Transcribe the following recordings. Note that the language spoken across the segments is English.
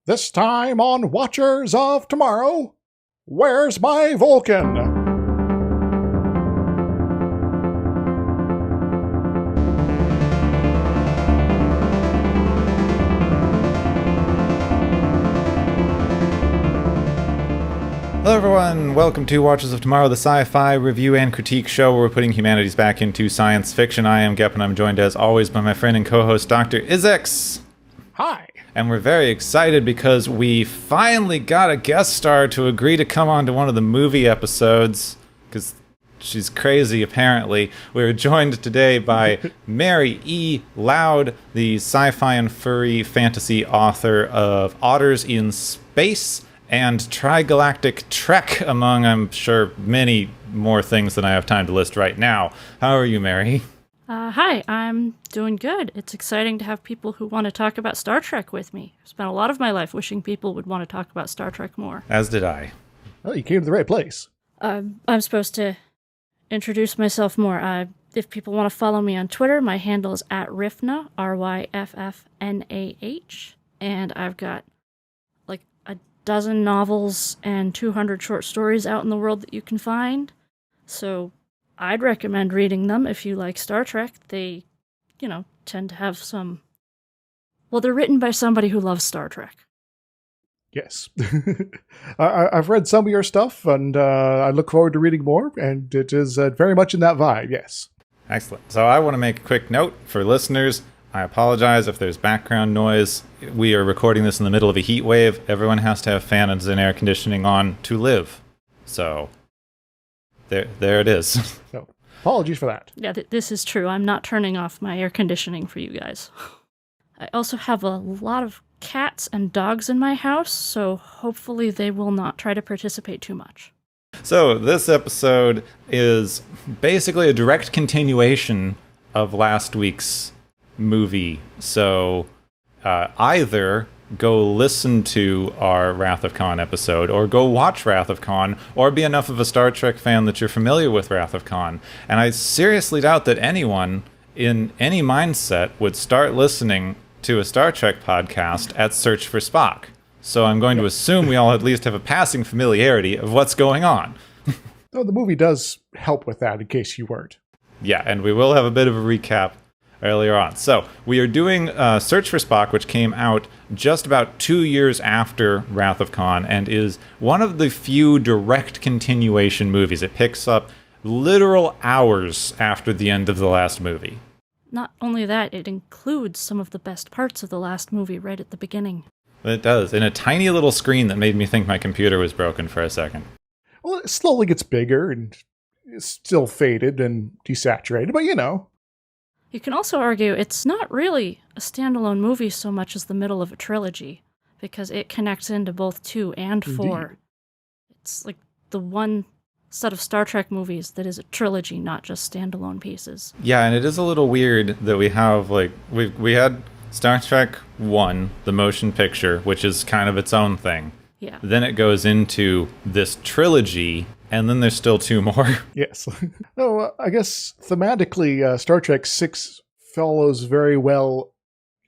This time on Watchers of Tomorrow, where's my Vulcan? Hello everyone, welcome to Watchers of Tomorrow, the sci-fi review and critique show where we're putting humanities back into science fiction. I am Gep and I'm joined as always by my friend and co-host Dr. Izex. Hi. And we're very excited because we finally got a guest star to agree to come on to one of the movie episodes, because she's crazy apparently. We're joined today by Mary E. Loud, the sci-fi and furry fantasy author of Otters in Space and Tri-Galactic Trek, among, I'm sure, many more things than I have time to list right now. How are you, Mary? Hi, I'm doing good. It's exciting to have people who want to talk about Star Trek with me. I've spent a lot of my life wishing people would want to talk about Star Trek more. As did I. Well, you came to the right place. I'm supposed to introduce myself more. If people want to follow me on Twitter, my handle is @Ryffnah, RYFFNAH, and I've got like a dozen novels and 200 short stories out in the world that you can find. So I'd recommend reading them if you like Star Trek. They, tend to have some... Well, they're written by somebody who loves Star Trek. Yes. I've read some of your stuff, and I look forward to reading more, and it is very much in that vibe, yes. Excellent. So I want to make a quick note for listeners. I apologize if there's background noise. We are recording this in the middle of a heat wave. Everyone has to have fans and air conditioning on to live. So there it is. So, apologies for that. Yeah, this is true. I'm not turning off my air conditioning for you guys. I also have a lot of cats and dogs in my house, so hopefully they will not try to participate too much. So this episode is basically a direct continuation of last week's movie. So either go listen to our Wrath of Khan episode, or go watch Wrath of Khan, or be enough of a Star Trek fan that you're familiar with Wrath of Khan. And I seriously doubt that anyone in any mindset would start listening to a Star Trek podcast at Search for Spock. So I'm going to assume we all at least have a passing familiarity of what's going on. Oh, the movie does help with that, in case you weren't. Yeah, and we will have a bit of a recap earlier on. So we are doing Search for Spock, which came out just about 2 years after Wrath of Khan, and is one of the few direct continuation movies. It picks up literal hours after the end of the last movie. Not only that, it includes some of the best parts of the last movie right at the beginning. It does, in a tiny little screen that made me think my computer was broken for a second. Well, it slowly gets bigger, and it's still faded and desaturated, but You can also argue it's not really a standalone movie so much as the middle of a trilogy, because it connects into both 2 and 4. Indeed. It's like the one set of Star Trek movies that is a trilogy, not just standalone pieces. Yeah, and it is a little weird that we have, we had Star Trek 1, the motion picture, which is kind of its own thing. Yeah. Then it goes into this trilogy, and then there's still 2 more. Yes. I guess thematically, Star Trek 6 follows very well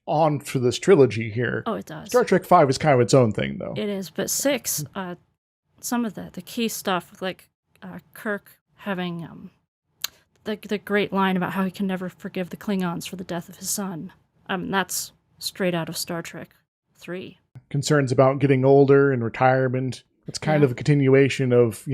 on for this trilogy here. Oh, it does. Star Trek 5 is kind of its own thing, though. It is, but 6, some of the key stuff, like Kirk having the great line about how he can never forgive the Klingons for the death of his son. That's straight out of Star Trek 3. Concerns about getting older and retirement. It's kind of a continuation of,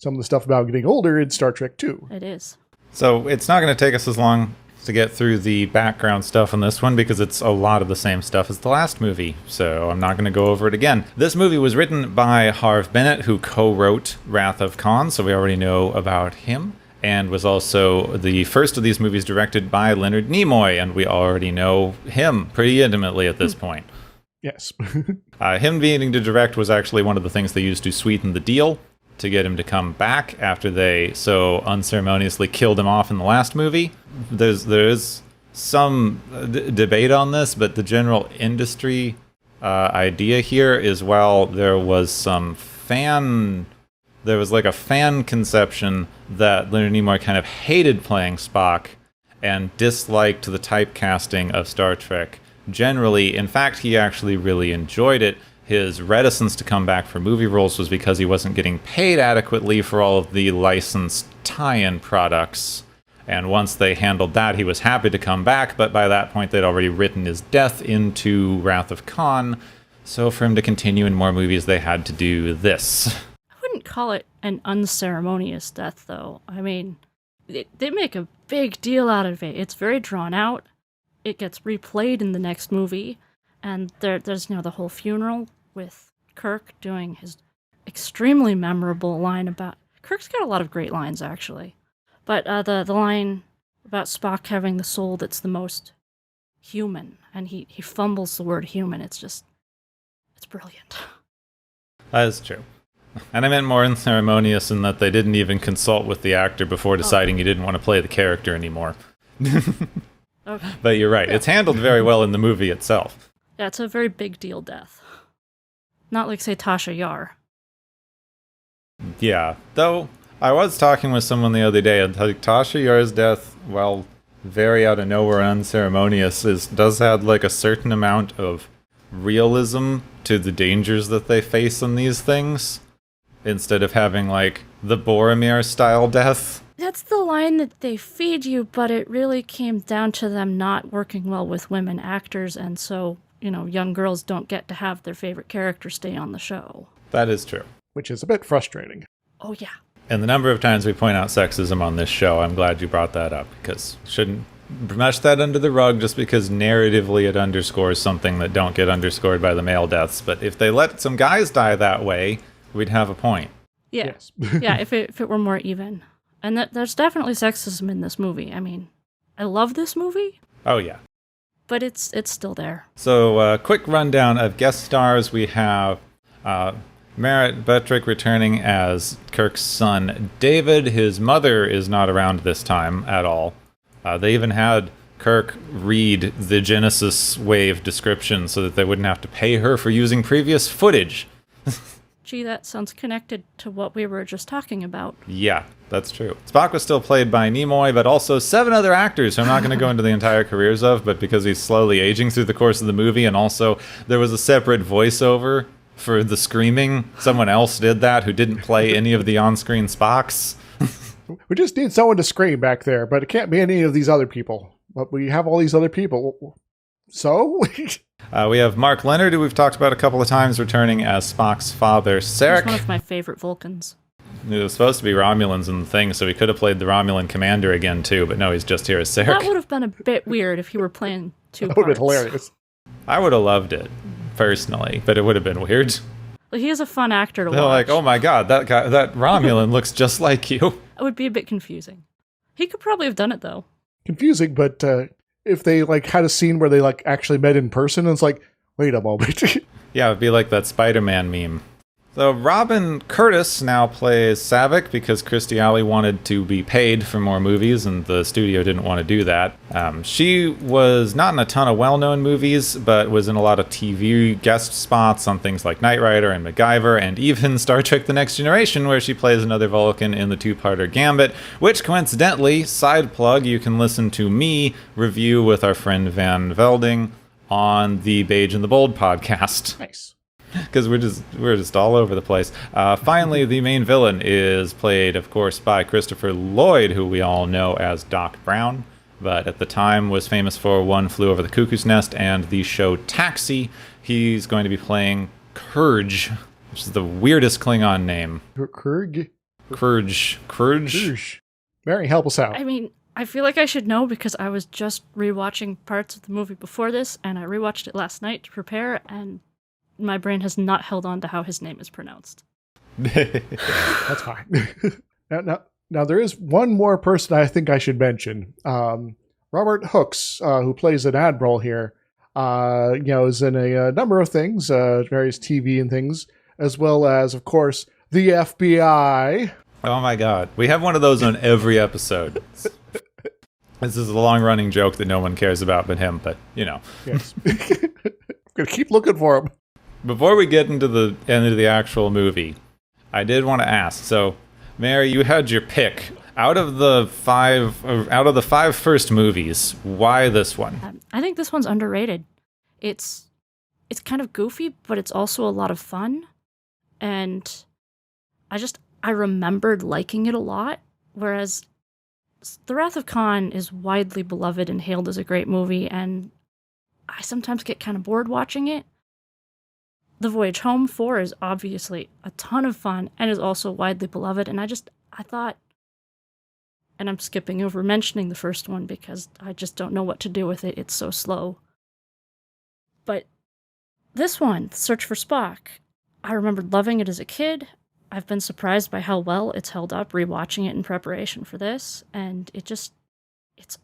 some of the stuff about getting older in Star Trek 2. It is. So it's not going to take us as long to get through the background stuff on this one, because it's a lot of the same stuff as the last movie, so I'm not going to go over it again. This movie was written by Harve Bennett, who co-wrote Wrath of Khan, so we already know about him, and was also the first of these movies directed by Leonard Nimoy, and we already know him pretty intimately at this point. Yes. Him being to direct was actually one of the things they used to sweeten the deal, to get him to come back after they so unceremoniously killed him off in the last movie. There's some debate on this, but the general industry idea here is, well, there was a fan conception that Leonard Nimoy kind of hated playing Spock and disliked the typecasting of Star Trek generally. In fact, he actually really enjoyed it. his reticence to come back for movie roles was because he wasn't getting paid adequately for all of the licensed tie-in products. And once they handled that, he was happy to come back, but by that point they'd already written his death into Wrath of Khan. So for him to continue in more movies, they had to do this. I wouldn't call it an unceremonious death, though. I mean, they make a big deal out of it. It's very drawn out. It gets replayed in the next movie. And there's the whole funeral with Kirk doing his extremely memorable line about... Kirk's got a lot of great lines, actually. But the line about Spock having the soul that's the most human. And he fumbles the word human. It's brilliant. That is true. And I meant more unceremonious in that they didn't even consult with the actor before deciding he didn't want to play the character anymore. Okay. But you're right. It's handled very well in the movie itself. Yeah, it's a very big deal death. Not like, say, Tasha Yar. Yeah. Though, I was talking with someone the other day, and Tasha Yar's death, while very out of nowhere unceremonious, does have like a certain amount of realism to the dangers that they face in these things, instead of having like the Boromir-style death. That's the line that they feed you, but it really came down to them not working well with women actors, and so, young girls don't get to have their favorite character stay on the show. That is true. Which is a bit frustrating. Oh, yeah. And the number of times we point out sexism on this show, I'm glad you brought that up, because shouldn't brush that under the rug just because narratively it underscores something that don't get underscored by the male deaths. But if they let some guys die that way, we'd have a point. Yeah. Yes. Yeah, if it were more even. And there's definitely sexism in this movie. I mean, I love this movie. Oh, yeah. But it's still there. So, quick rundown of guest stars. We have Merritt Buttrick returning as Kirk's son, David. His mother is not around this time at all. They even had Kirk read the Genesis wave description so that they wouldn't have to pay her for using previous footage. Gee, that sounds connected to what we were just talking about. Yeah, that's true. Spock was still played by Nimoy, but also 7 other actors who I'm not going to go into the entire careers of, but because he's slowly aging through the course of the movie, and also there was a separate voiceover for the screaming. Someone else did that who didn't play any of the on-screen Spocks. We just need someone to scream back there, but it can't be any of these other people. But we have all these other people. So? We have Mark Leonard, who we've talked about a couple of times, returning as Spock's father, Sarek. He's one of my favorite Vulcans. It was supposed to be Romulans in the thing, so he could have played the Romulan commander again, too, but no, he's just here as Sarek. That would have been a bit weird if he were playing two That parts. would have been hilarious. I would have loved it, personally, but it would have been weird. Like, he is a fun actor to They're watch. like, oh my god, that guy, that Romulan looks just like you. It would be a bit confusing. He could probably have done it, though. Confusing, but if they had a scene where they actually met in person, and it's like, wait a moment. Yeah, it would be like that Spider-Man meme. So Robin Curtis now plays Saavik because Kirstie Alley wanted to be paid for more movies and the studio didn't want to do that. She was not in a ton of well-known movies, but was in a lot of TV guest spots on things like Knight Rider and MacGyver, and even Star Trek The Next Generation, where she plays another Vulcan in the 2-parter Gambit, which coincidentally, side plug, you can listen to me review with our friend Van Velding on the Beige and the Bold podcast. Nice. Because we're just all over the place. Finally, the main villain is played, of course, by Christopher Lloyd, who we all know as Doc Brown, but at the time was famous for One Flew Over the Cuckoo's Nest and the show Taxi. He's going to be playing Kurge, which is the weirdest Klingon name. Kurg? Kurge. Mary, help us out. I mean, I feel like I should know because I was just rewatching parts of the movie before this, and I rewatched it last night to prepare, and my brain has not held on to how his name is pronounced. That's fine. Now, there is one more person I think I should mention. Robert Hooks, who plays an admiral here, is in a number of things, various TV and things, as well as, of course, the FBI. Oh my god. We have one of those on every episode. This is a long-running joke that no one cares about but him, but, Yes. I'm going to keep looking for him. Before we get into the end of the actual movie, I did want to ask. So, Mary, you had your pick. Out of the five first movies, why this one? I think this one's underrated. It's it's kind of goofy, but it's also a lot of fun. And I remembered liking it a lot, whereas The Wrath of Khan is widely beloved and hailed as a great movie, and I sometimes get kind of bored watching it. The Voyage Home 4 is obviously a ton of fun and is also widely beloved, and I thought, and I'm skipping over mentioning the first one because I just don't know what to do with it, it's so slow. But this one, Search for Spock, I remembered loving it as a kid. I've been surprised by how well it's held up rewatching it in preparation for this, and it's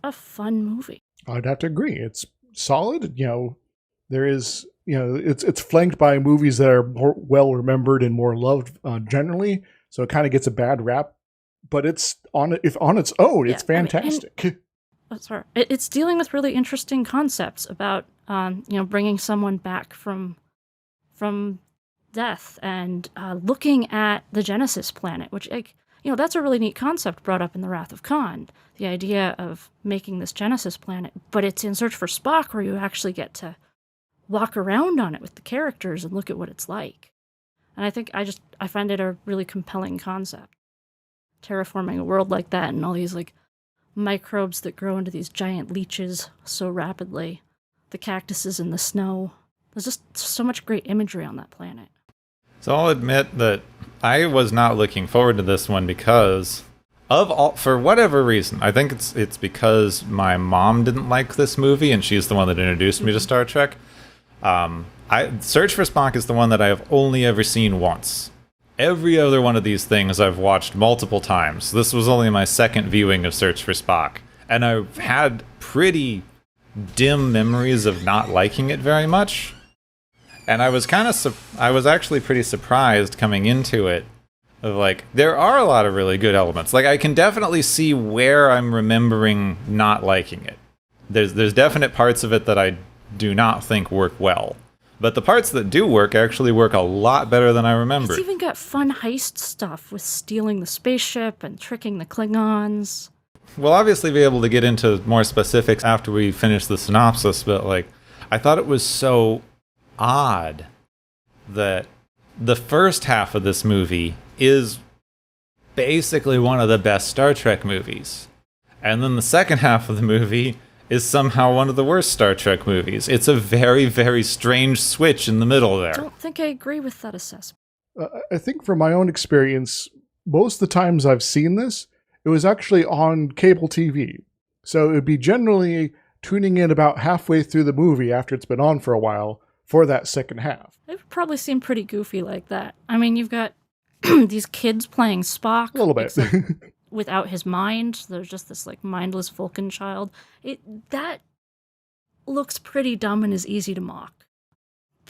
a fun movie. I'd have to agree. It's solid. There is, it's flanked by movies that are more well remembered and more loved generally, so it kind of gets a bad rap. But it's on its own, it's fantastic. It's dealing with really interesting concepts about bringing someone back from death and looking at the Genesis planet, which that's a really neat concept brought up in The Wrath of Khan, the idea of making this Genesis planet, but it's in Search for Spock where you actually get to walk around on it with the characters and look at what it's like. And I think I find it a really compelling concept. Terraforming a world like that and all these like microbes that grow into these giant leeches so rapidly, the cactuses in the snow. There's just so much great imagery on that planet. So I'll admit that I was not looking forward to this one because for whatever reason. I think it's because my mom didn't like this movie and she's the one that introduced me to Star Trek. Search for Spock is the one that I have only ever seen once. Every other one of these things I've watched multiple times. This was only my second viewing of Search for Spock. And I've had pretty dim memories of not liking it very much. And I was actually pretty surprised coming into it. Of like, there are a lot of really good elements. Like, I can definitely see where I'm remembering not liking it. There's definite parts of it that I do not think work well. But the parts that do work actually work a lot better than I remembered. It's even got fun heist stuff with stealing the spaceship and tricking the Klingons. We'll obviously be able to get into more specifics after we finish the synopsis, but like, I thought it was so odd that the first half of this movie is basically one of the best Star Trek movies. And then the second half of the movie is somehow one of the worst Star Trek movies. It's a very, very strange switch in the middle there. I don't think I agree with that assessment. I think from my own experience, most of the times I've seen this, it was actually on cable TV. So it would be generally tuning in about halfway through the movie after it's been on for a while for that second half. It would probably seem pretty goofy like that. I mean, you've got these kids playing Spock. A little bit. Without his mind. There's just this like mindless Vulcan child. That looks pretty dumb and is easy to mock.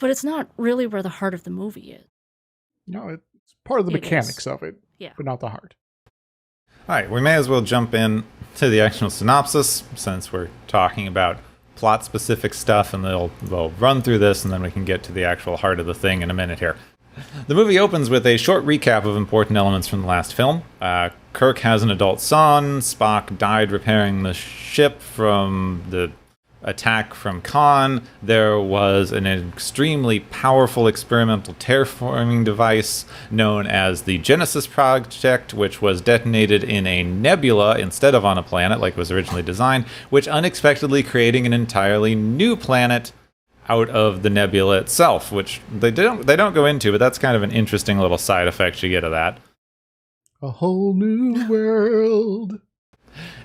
But it's not really where the heart of the movie is. No, it's part of the mechanics of it, but not the heart. All right, we may as well jump in to the actual synopsis since we're talking about plot-specific stuff, and they'll run through this, and then we can get to the actual heart of the thing in a minute here. The movie opens with a short recap of important elements from the last film. Kirk has an adult son. Spock died repairing the ship from the attack from Khan. There was an extremely powerful experimental terraforming device known as the Genesis Project, which was detonated in a nebula instead of on a planet like it was originally designed, which unexpectedly creating an entirely new planet out of the nebula itself, which they don't go into, but that's kind of an interesting little side effect you get of that. A whole new world.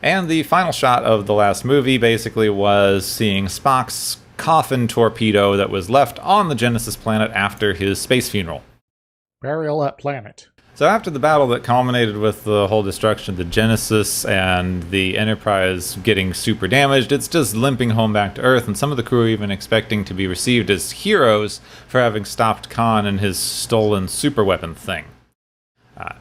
And the final shot of the last movie basically was seeing Spock's coffin torpedo that was left on the Genesis planet after his space funeral. Burial at planet. So after the battle that culminated with the whole destruction of the Genesis and the Enterprise getting super damaged, it's just limping home back to Earth, and some of the crew are even expecting to be received as heroes for having stopped Khan and his stolen superweapon thing.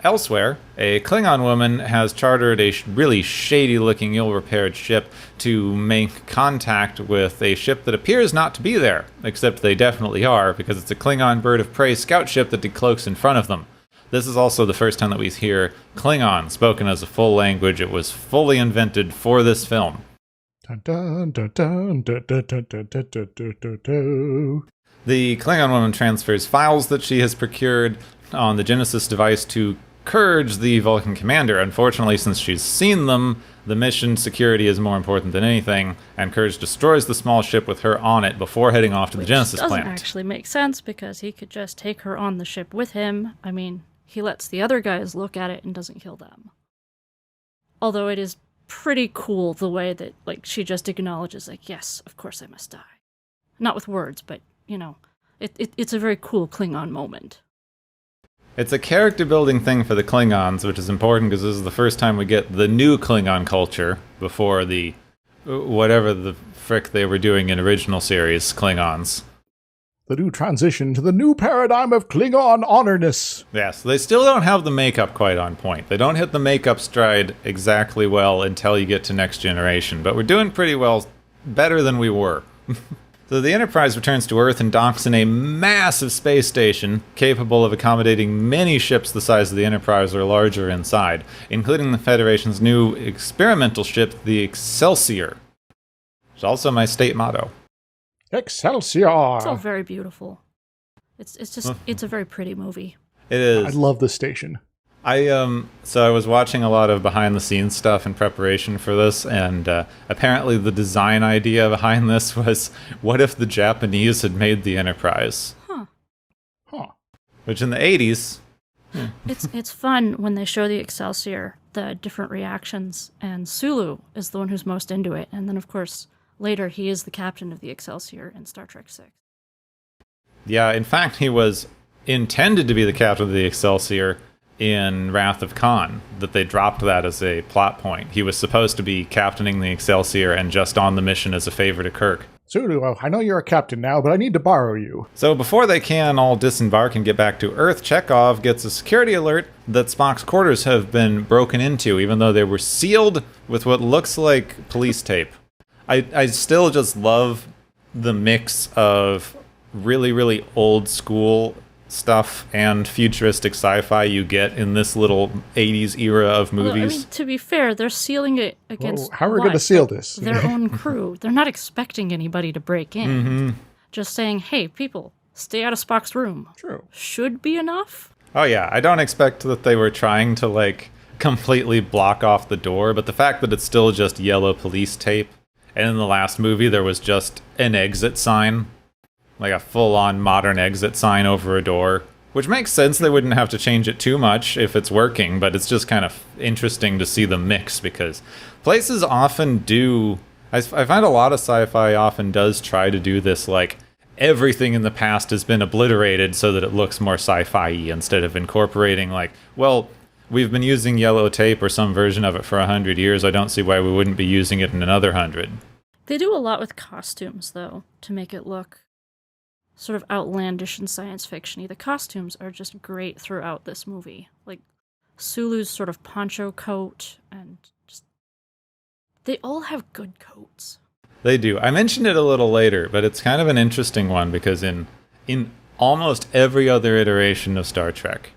Elsewhere, a Klingon woman has chartered a really shady-looking, ill-repaired ship to make contact with a ship that appears not to be there, except they definitely are, because it's a Klingon bird of prey scout ship that decloaks in front of them. This is also the first time that we hear Klingon spoken as a full language. It was fully invented for this film. Dun, dun, dun, dun, dun, dun, dun, dun, dun, dun, dun, dun. The Klingon woman transfers files that she has procured on the Genesis device to Kurge, the Vulcan commander. Unfortunately, since she's seen them, the mission security is more important than anything, and Kurge destroys the small ship with her on it before heading off to the Genesis planet. Doesn't actually make sense, because he could just take her on the ship with him. I mean, he lets the other guys look at it and doesn't kill them. Although it is pretty cool the way that, like, she just acknowledges, like, yes, of course I must die. Not with words, but, you know, it's a very cool Klingon moment. It's a character-building thing for the Klingons, which is important because this is the first time we get the new Klingon culture before the whatever the frick they were doing in original series Klingons. The new transition to the new paradigm of Klingon honorness. Yes, they still don't have the makeup quite on point. They don't hit the makeup stride exactly well until you get to Next Generation, but we're doing pretty well, better than we were. So the Enterprise returns to Earth and docks in a massive space station capable of accommodating many ships the size of the Enterprise or larger inside, including the Federation's new experimental ship, the Excelsior. It's also my state motto. Excelsior! It's all very beautiful. It's a very pretty movie. It is. I love this station. So I was watching a lot of behind the scenes stuff in preparation for this, and apparently the design idea behind this was, what if the Japanese had made the Enterprise? Huh. Which in the 80s... It's fun when they show the Excelsior, the different reactions, and Sulu is the one who's most into it, and then of course later he is the captain of the Excelsior in Star Trek VI. Yeah, in fact he was intended to be the captain of the Excelsior in Wrath of Khan, that they dropped that as a plot point. He was supposed to be captaining the Excelsior and just on the mission as a favor to Kirk. Sulu, I know you're a captain now, but I need to borrow you. So before they can all disembark and get back to Earth, Chekhov gets a security alert that Spock's quarters have been broken into, even though they were sealed with what looks like police tape. I still just love the mix of really, really old school stuff and futuristic sci-fi you get in this little 80s era of movies. Well, I mean, to be fair, they're sealing it against how are we going to seal this? Their own crew. They're not expecting anybody to break in. Mm-hmm. Just saying, hey, people, stay out of Spock's room. True. Should be enough. Oh yeah, I don't expect that they were trying to, like, completely block off the door, but the fact that it's still just yellow police tape, and in the last movie there was just an exit sign, like a full-on modern exit sign over a door, which makes sense. They wouldn't have to change it too much if it's working, but it's just kind of interesting to see the mix, because places often do... I find a lot of sci-fi often does try to do this, like, everything in the past has been obliterated so that it looks more sci-fi-y, instead of incorporating, like, well, we've been using yellow tape or some version of it for 100 years. I don't see why we wouldn't be using it in another 100. They do a lot with costumes, though, to make it look sort of outlandish and science fiction-y. The costumes are just great throughout this movie. Like, Sulu's sort of poncho coat, and just... they all have good coats. They do. I mentioned it a little later, but it's kind of an interesting one, because in almost every other iteration of Star Trek,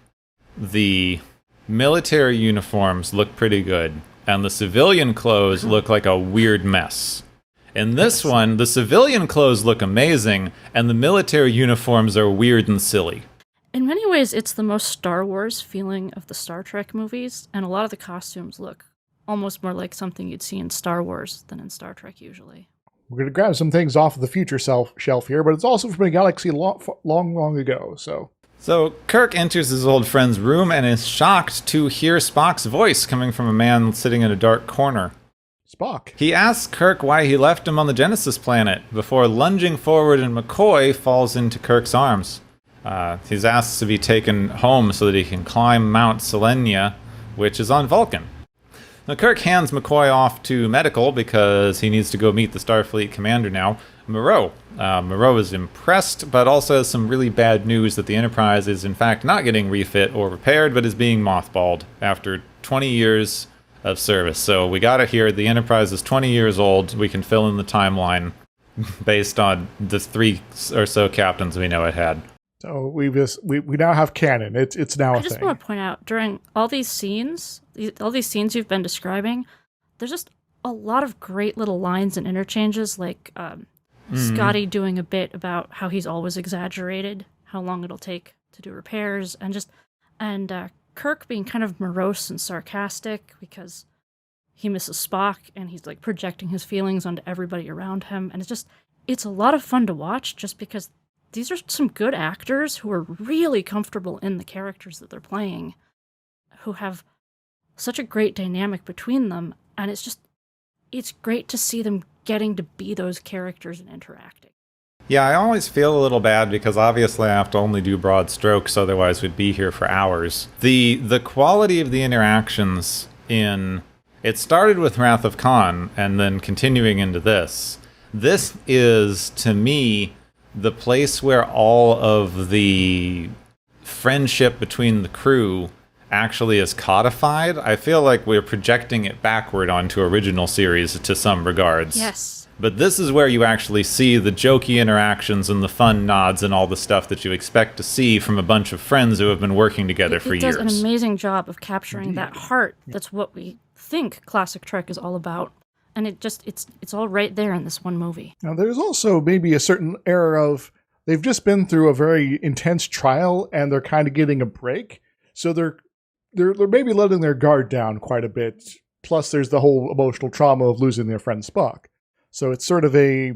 the military uniforms look pretty good, and the civilian clothes look like a weird mess. In this one, the civilian clothes look amazing, and the military uniforms are weird and silly. In many ways, it's the most Star Wars feeling of the Star Trek movies, and a lot of the costumes look almost more like something you'd see in Star Wars than in Star Trek usually. We're going to grab some things off of the future shelf here, but it's also from a galaxy long ago, so... So, Kirk enters his old friend's room and is shocked to hear Spock's voice coming from a man sitting in a dark corner. Spock. He asks Kirk why he left him on the Genesis planet before lunging forward, and McCoy falls into Kirk's arms. He's asked to be taken home so that he can climb Mount Selenia, which is on Vulcan. Now, Kirk hands McCoy off to medical because he needs to go meet the Starfleet commander now, Moreau. Moreau is impressed, but also has some really bad news that the Enterprise is in fact not getting refit or repaired, but is being mothballed after 20 years of service. So we got it here. The Enterprise is 20 years old. We can fill in the timeline based on the 3 or so captains we know it had. So we now have canon. It's now a thing. I just want to point out, during all these scenes you've been describing, there's just a lot of great little lines and interchanges, like Scotty doing a bit about how he's always exaggerated, how long it'll take to do repairs, and Kirk being kind of morose and sarcastic because he misses Spock and he's like projecting his feelings onto everybody around him. And it's a lot of fun to watch just because these are some good actors who are really comfortable in the characters that they're playing, who have such a great dynamic between them. And it's great to see them getting to be those characters and interacting. Yeah, I always feel a little bad because obviously I have to only do broad strokes, otherwise we'd be here for hours. The quality of the interactions it started with Wrath of Khan and then continuing into this. This is, to me, the place where all of the friendship between the crew actually is codified. I feel like we're projecting it backward onto original series to some regards. Yes. But this is where you actually see the jokey interactions and the fun nods and all the stuff that you expect to see from a bunch of friends who have been working together for years. It does an amazing job of capturing that heart. That's what we think classic Trek is all about. And it's all right there in this one movie. Now, there's also maybe a certain era of they've just been through a very intense trial and they're kind of getting a break. So they're maybe letting their guard down quite a bit. Plus, there's the whole emotional trauma of losing their friend Spock. So it's sort of if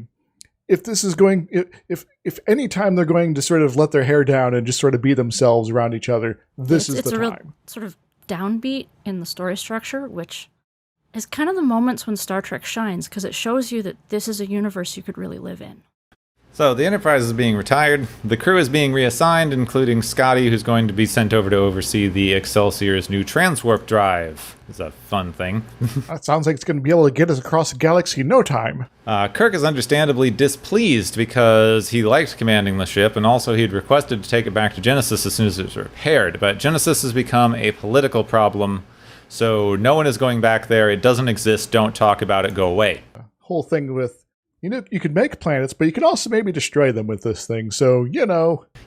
any time they're going to sort of let their hair down and just sort of be themselves around each other, this is the time. It's a real sort of downbeat in the story structure, which is kind of the moments when Star Trek shines, because it shows you that this is a universe you could really live in. So the Enterprise is being retired. The crew is being reassigned, including Scotty, who's going to be sent over to oversee the Excelsior's new transwarp drive. It's a fun thing. That sounds like it's going to be able to get us across the galaxy in no time. Kirk is understandably displeased because he liked commanding the ship, and also he'd requested to take it back to Genesis as soon as it was repaired. But Genesis has become a political problem, so no one is going back there. It doesn't exist. Don't talk about it. Go away. Whole thing with, you could make planets, but you could also maybe destroy them with this thing. So,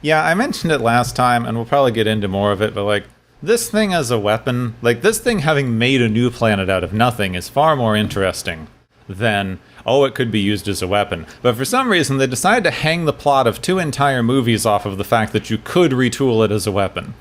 Yeah, I mentioned it last time, and we'll probably get into more of it, but this thing as a weapon, this thing having made a new planet out of nothing is far more interesting than, it could be used as a weapon. But for some reason, they decided to hang the plot of 2 entire movies off of the fact that you could retool it as a weapon.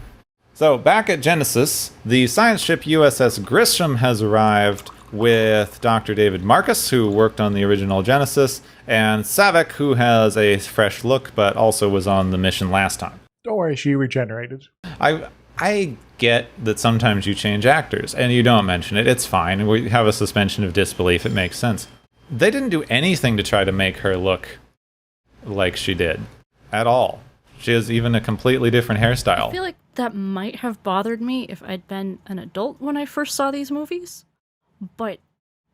So, back at Genesis, the science ship USS Grisham has arrived with Dr. David Marcus, who worked on the original Genesis, and Saavik, who has a fresh look, but also was on the mission last time. Don't worry, she regenerated. I get that sometimes you change actors, and you don't mention it. It's fine. We have a suspension of disbelief. It makes sense. They didn't do anything to try to make her look like she did at all. She has even a completely different hairstyle. I feel like that might have bothered me if I'd been an adult when I first saw these movies. But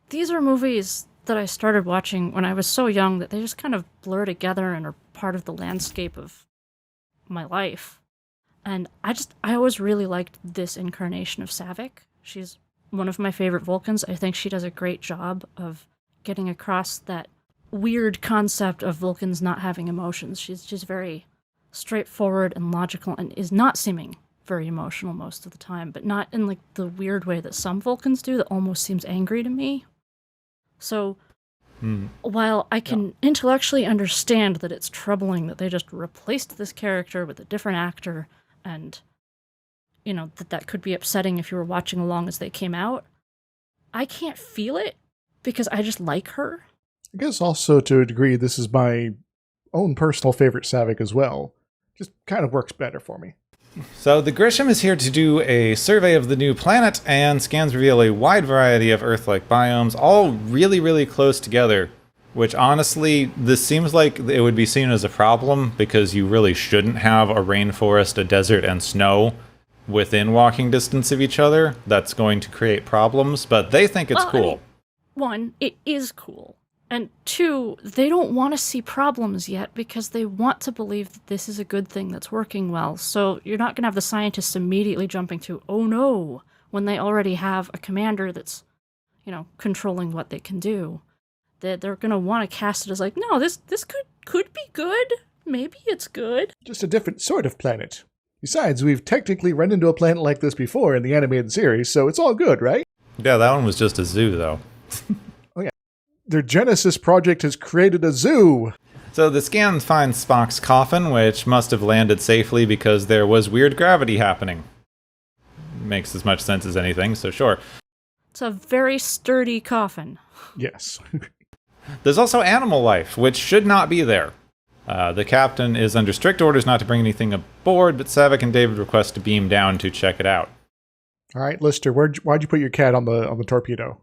these are movies that I started watching when I was so young that they just kind of blur together and are part of the landscape of my life. And I always really liked this incarnation of Saavik. She's one of my favorite Vulcans. I think she does a great job of getting across that weird concept of Vulcans not having emotions. She's just very straightforward and logical and is not seeming very emotional most of the time, but not in the weird way that some Vulcans do that almost seems angry to me. So while I can intellectually understand that it's troubling that they just replaced this character with a different actor, and that could be upsetting if you were watching along as they came out, I can't feel it because I just like her. I guess also to a degree this is my own personal favorite Saavik as well. Just kind of works better for me. So the Grisham is here to do a survey of the new planet, and scans reveal a wide variety of Earth-like biomes, all really, really close together, which honestly, this seems like it would be seen as a problem because you really shouldn't have a rainforest, a desert, and snow within walking distance of each other. That's going to create problems, but they think it's cool. I mean, 1, it is cool. And 2, they don't want to see problems yet because they want to believe that this is a good thing that's working well. So you're not going to have the scientists immediately jumping to, oh no, when they already have a commander that's, controlling what they can do. They're going to want to cast it as no, this could be good. Maybe it's good. Just a different sort of planet. Besides, we've technically run into a planet like this before in the animated series, so it's all good, right? Yeah, that one was just a zoo, though. Their Genesis project has created a zoo. So the scan finds Spock's coffin, which must have landed safely because there was weird gravity happening. Makes as much sense as anything, so sure. It's a very sturdy coffin. Yes. There's also animal life, which should not be there. The captain is under strict orders not to bring anything aboard, but Saavik and David request to beam down to check it out. All right, Lister, why'd you put your cat on the torpedo?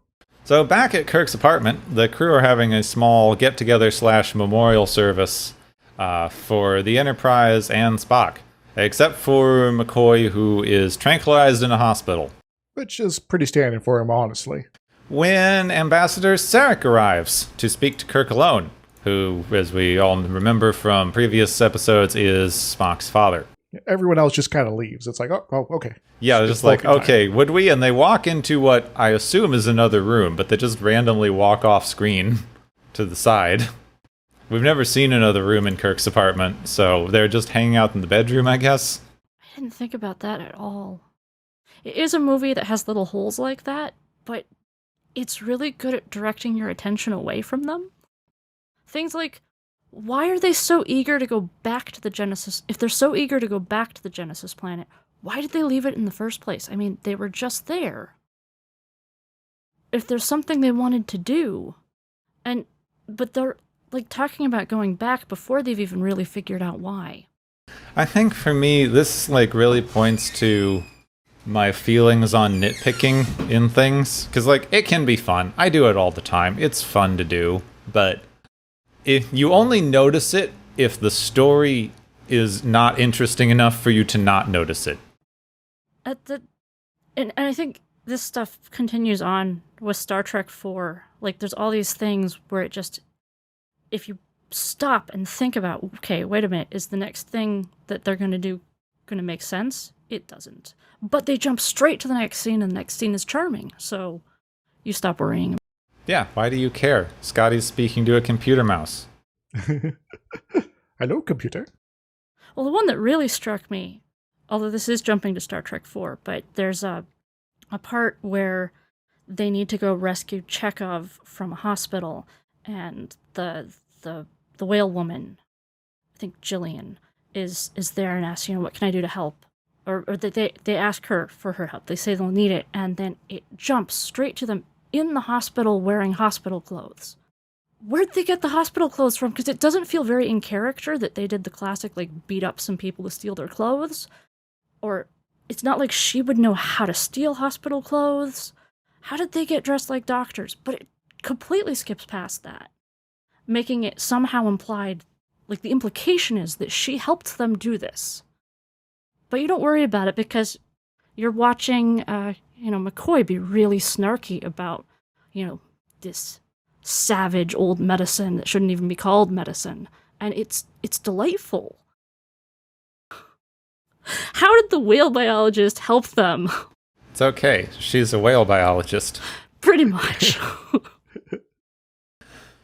So back at Kirk's apartment, the crew are having a small get-together / memorial service for the Enterprise and Spock, except for McCoy, who is tranquilized in a hospital. Which is pretty standard for him, honestly. When Ambassador Sarek arrives to speak to Kirk alone, who, as we all remember from previous episodes, is Spock's father. Everyone else just kind of leaves. It's like, oh okay. Yeah, they're just like, okay, would we? And they walk into what I assume is another room, but they just randomly walk off screen to the side. We've never seen another room in Kirk's apartment, so they're just hanging out in the bedroom, I guess. I didn't think about that at all. It is a movie that has little holes like that, but it's really good at directing your attention away from them. Things like, why are they so eager to go back to the Genesis? If they're so eager to go back to the Genesis planet, why did they leave it in the first place? I mean, they were just there. If there's something they wanted to do, but they're like talking about going back before they've even really figured out why. I think for me, this like really points to my feelings on nitpicking in things, because like it can be fun. I do it all the time. It's fun to do, but if you only notice it if the story is not interesting enough for you to not notice it. And I think this stuff continues on with Star Trek 4. Like, there's all these things where it just, if you stop and think about, okay, wait a minute, is the next thing that they're going to do going to make sense? It doesn't. But they jump straight to the next scene, and the next scene is charming. So you stop worrying. Yeah, why do you care? Scotty's speaking to a computer mouse. Hello, computer. Well, the one that really struck me, although this is jumping to Star Trek 4, but there's a part where they need to go rescue Chekhov from a hospital, and the whale woman, I think Jillian, is there and asks, what can I do to help? Or they ask her for her help. They say they'll need it, and then it jumps straight to them in the hospital wearing hospital clothes. Where'd they get the hospital clothes from? Because it doesn't feel very in character that they did the classic, like, beat up some people to steal their clothes. Or it's not like she would know how to steal hospital clothes. How did they get dressed like doctors? But it completely skips past that, making it somehow implied, like the implication is that she helped them do this. But you don't worry about it because you're watching, McCoy be really snarky about, this savage old medicine that shouldn't even be called medicine. And it's delightful. How did the whale biologist help them? It's okay. She's a whale biologist. Pretty much.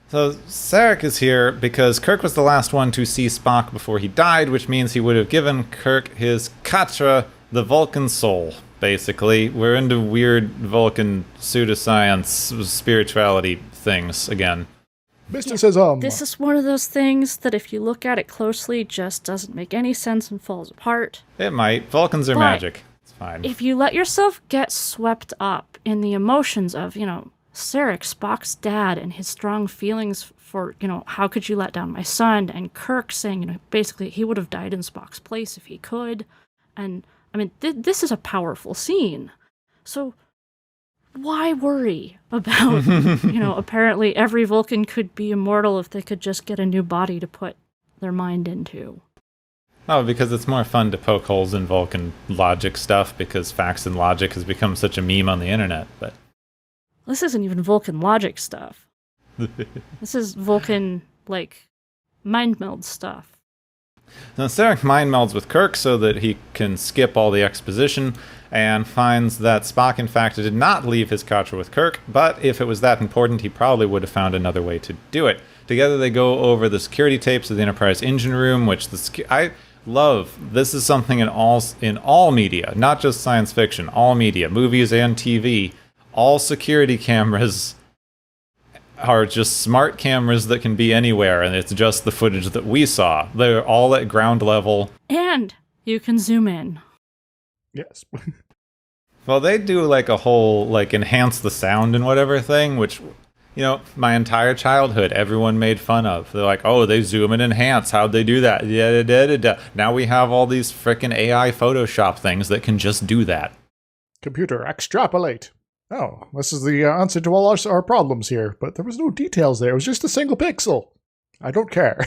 So Sarek is here because Kirk was the last one to see Spock before he died, which means he would have given Kirk his Katra, the Vulcan soul, basically. We're into weird Vulcan pseudoscience, spirituality things again. Mysticism. This is one of those things that if you look at it closely, just doesn't make any sense and falls apart. It might. Vulcans are magic. It's fine. If you let yourself get swept up in the emotions of, Sarek, Spock's dad, and his strong feelings for, how could you let down my son? And Kirk saying, basically he would have died in Spock's place if he could. And, I mean, this is a powerful scene. So why worry about, apparently every Vulcan could be immortal if they could just get a new body to put their mind into? Oh, because it's more fun to poke holes in Vulcan logic stuff because facts and logic has become such a meme on the internet, but... This isn't even Vulcan logic stuff. This is Vulcan, mind meld stuff. Now, Sarek mind melds with Kirk so that he can skip all the exposition and finds that Spock, in fact, did not leave his Katra with Kirk, but if it was that important, he probably would have found another way to do it. Together, they go over the security tapes of the Enterprise engine room, which I love. This is something in all media, not just science fiction, all media, movies and TV. All security cameras are just smart cameras that can be anywhere, and it's just the footage that we saw. They're all at ground level. And you can zoom in. Yes. Well, they do like a whole, like, enhance the sound and whatever thing, which, you know, my entire childhood, everyone made fun of. They're like, oh, they zoom and enhance. How'd they do that? Now we have all these frickin' AI Photoshop things that can just do that. Computer, extrapolate. Oh, this is the answer to all our problems here, but there was no details there. It was just a single pixel. I don't care.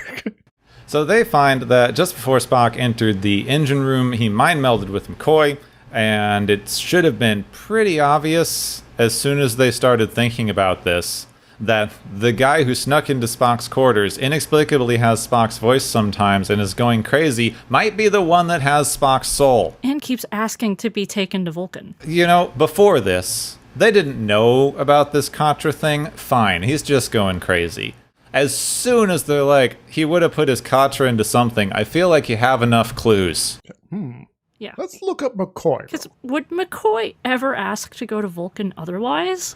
So they find that just before Spock entered the engine room, he mind-melded with McCoy, and it should have been pretty obvious as soon as they started thinking about this that the guy who snuck into Spock's quarters inexplicably has Spock's voice sometimes and is going crazy might be the one that has Spock's soul. And keeps asking to be taken to Vulcan. You know, before this, they didn't know about this Contra thing. Fine, he's just going crazy. As soon as they're like, he would have put his Contra into something, I feel like you have enough clues. Yeah. Let's look up McCoy. Because would McCoy ever ask to go to Vulcan otherwise?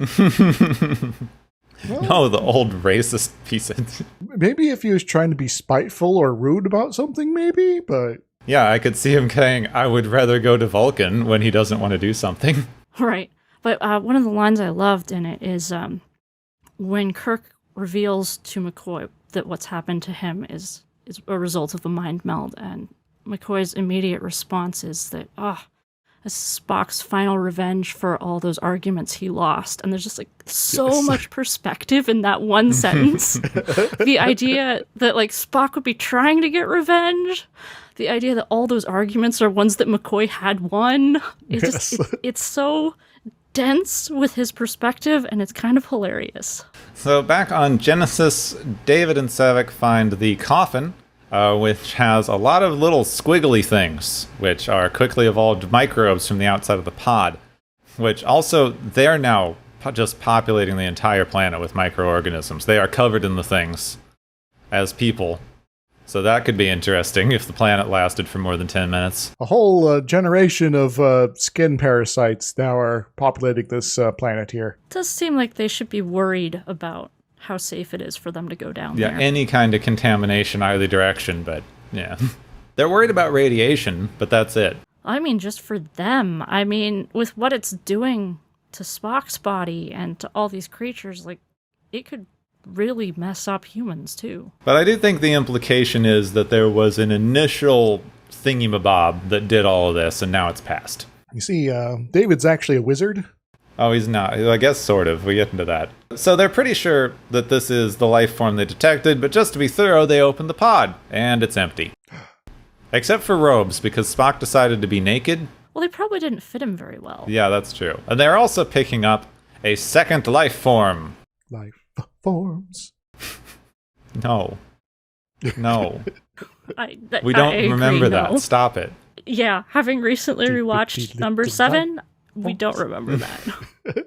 No, the old racist piece of... Maybe if he was trying to be spiteful or rude about something, maybe, but... Yeah, I could see him saying, I would rather go to Vulcan when he doesn't want to do something. Right. But one of the lines I loved in it is when Kirk reveals to McCoy that what's happened to him is a result of the mind meld, and McCoy's immediate response is that, this is Spock's final revenge for all those arguments he lost. And there's just like so much perspective in that one sentence. The idea that like Spock would be trying to get revenge, the idea that all those arguments are ones that McCoy had won. It's so dense with his perspective, and it's kind of hilarious. So back on Genesis, David and Savick find the coffin, which has a lot of little squiggly things, which are quickly evolved microbes from the outside of the pod, which also, they're now just populating the entire planet with microorganisms. They are covered in the things as people. So that could be interesting if the planet lasted for more than 10 minutes. A whole generation of skin parasites now are populating this planet here. It does seem like they should be worried about how safe it is for them to go down there. Yeah, any kind of contamination either direction, but yeah. They're worried about radiation, but that's it. I mean, just for them. I mean, with what it's doing to Spock's body and to all these creatures, like, it could really mess up humans, too. But I do think the implication is that there was an initial thingamabob that did all of this, and now it's past. You see, David's actually a wizard. Oh, he's not. I guess sort of. We get into that. So they're pretty sure that this is the life form they detected, but just to be thorough, they open the pod, and it's empty. Except for robes, because Spock decided to be naked. Well, they probably didn't fit him very well. Yeah, that's true. And they're also picking up a second life form. Life forms. No. No. We I don't agree, remember that. no. Stop it. Yeah, having recently rewatched number 7, we don't remember that.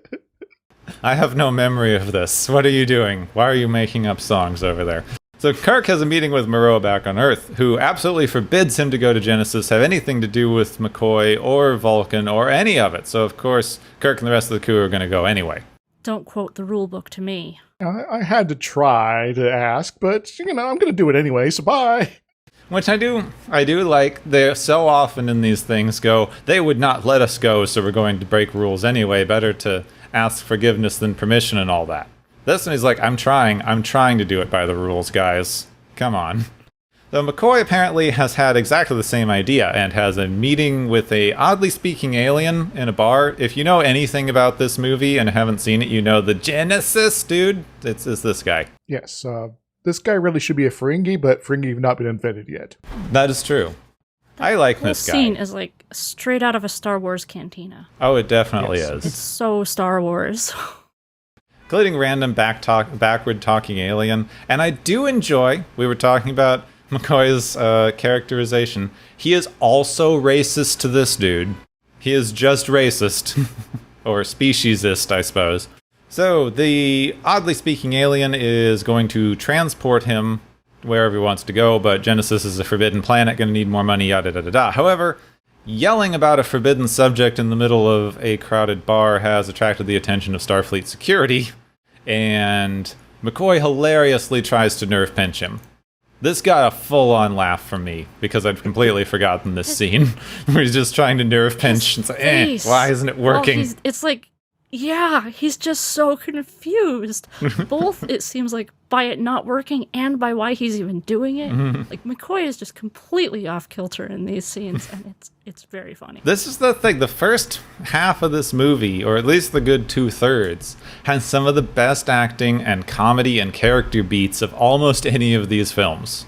I have no memory of this. What are you doing? Why are you making up songs over there? So Kirk has a meeting with Moreau back on Earth, who absolutely forbids him to go to Genesis, have anything to do with McCoy or Vulcan or any of it. So, of course, Kirk and the rest of the crew are going to go anyway. Don't quote the rule book to me. I had to try to ask, but, I'm going to do it anyway, so bye. Which I do like. They so often in these things go, they would not let us go, so we're going to break rules anyway. Better to ask forgiveness than permission and all that. This one he's like, I'm trying to do it by the rules, guys. Come on. So McCoy apparently has had exactly the same idea and has a meeting with a oddly speaking alien in a bar. If you know anything about this movie and haven't seen it, you know the Genesis dude. It's this guy. Yes, this guy really should be a Ferengi, but Ferengi have not been invented yet. That is true. I like The whole this guy. scene is like straight out of a Star Wars cantina. Oh, it definitely Yes. is. It's so Star Wars. Including random backward talking alien. And I do enjoy, we were talking about McCoy's characterization. He is also racist to this dude. He is just racist. Or speciesist, I suppose. So, the oddly speaking alien is going to transport him wherever he wants to go, but Genesis is a forbidden planet, going to need more money, yada da da da. However, yelling about a forbidden subject in the middle of a crowded bar has attracted the attention of Starfleet security, and McCoy hilariously tries to nerve pinch him. This got a full-on laugh from me because I'd completely forgotten this scene where he's just trying to nerve pinch. It's like, why isn't it working? Well, it's like, yeah, he's just so confused. Both, it seems like, by it not working and by why he's even doing it. Like, McCoy is just completely off kilter in these scenes, and it's very funny. This is the thing. The first half of this movie, or at least the good 2/3, has some of the best acting and comedy and character beats of almost any of these films.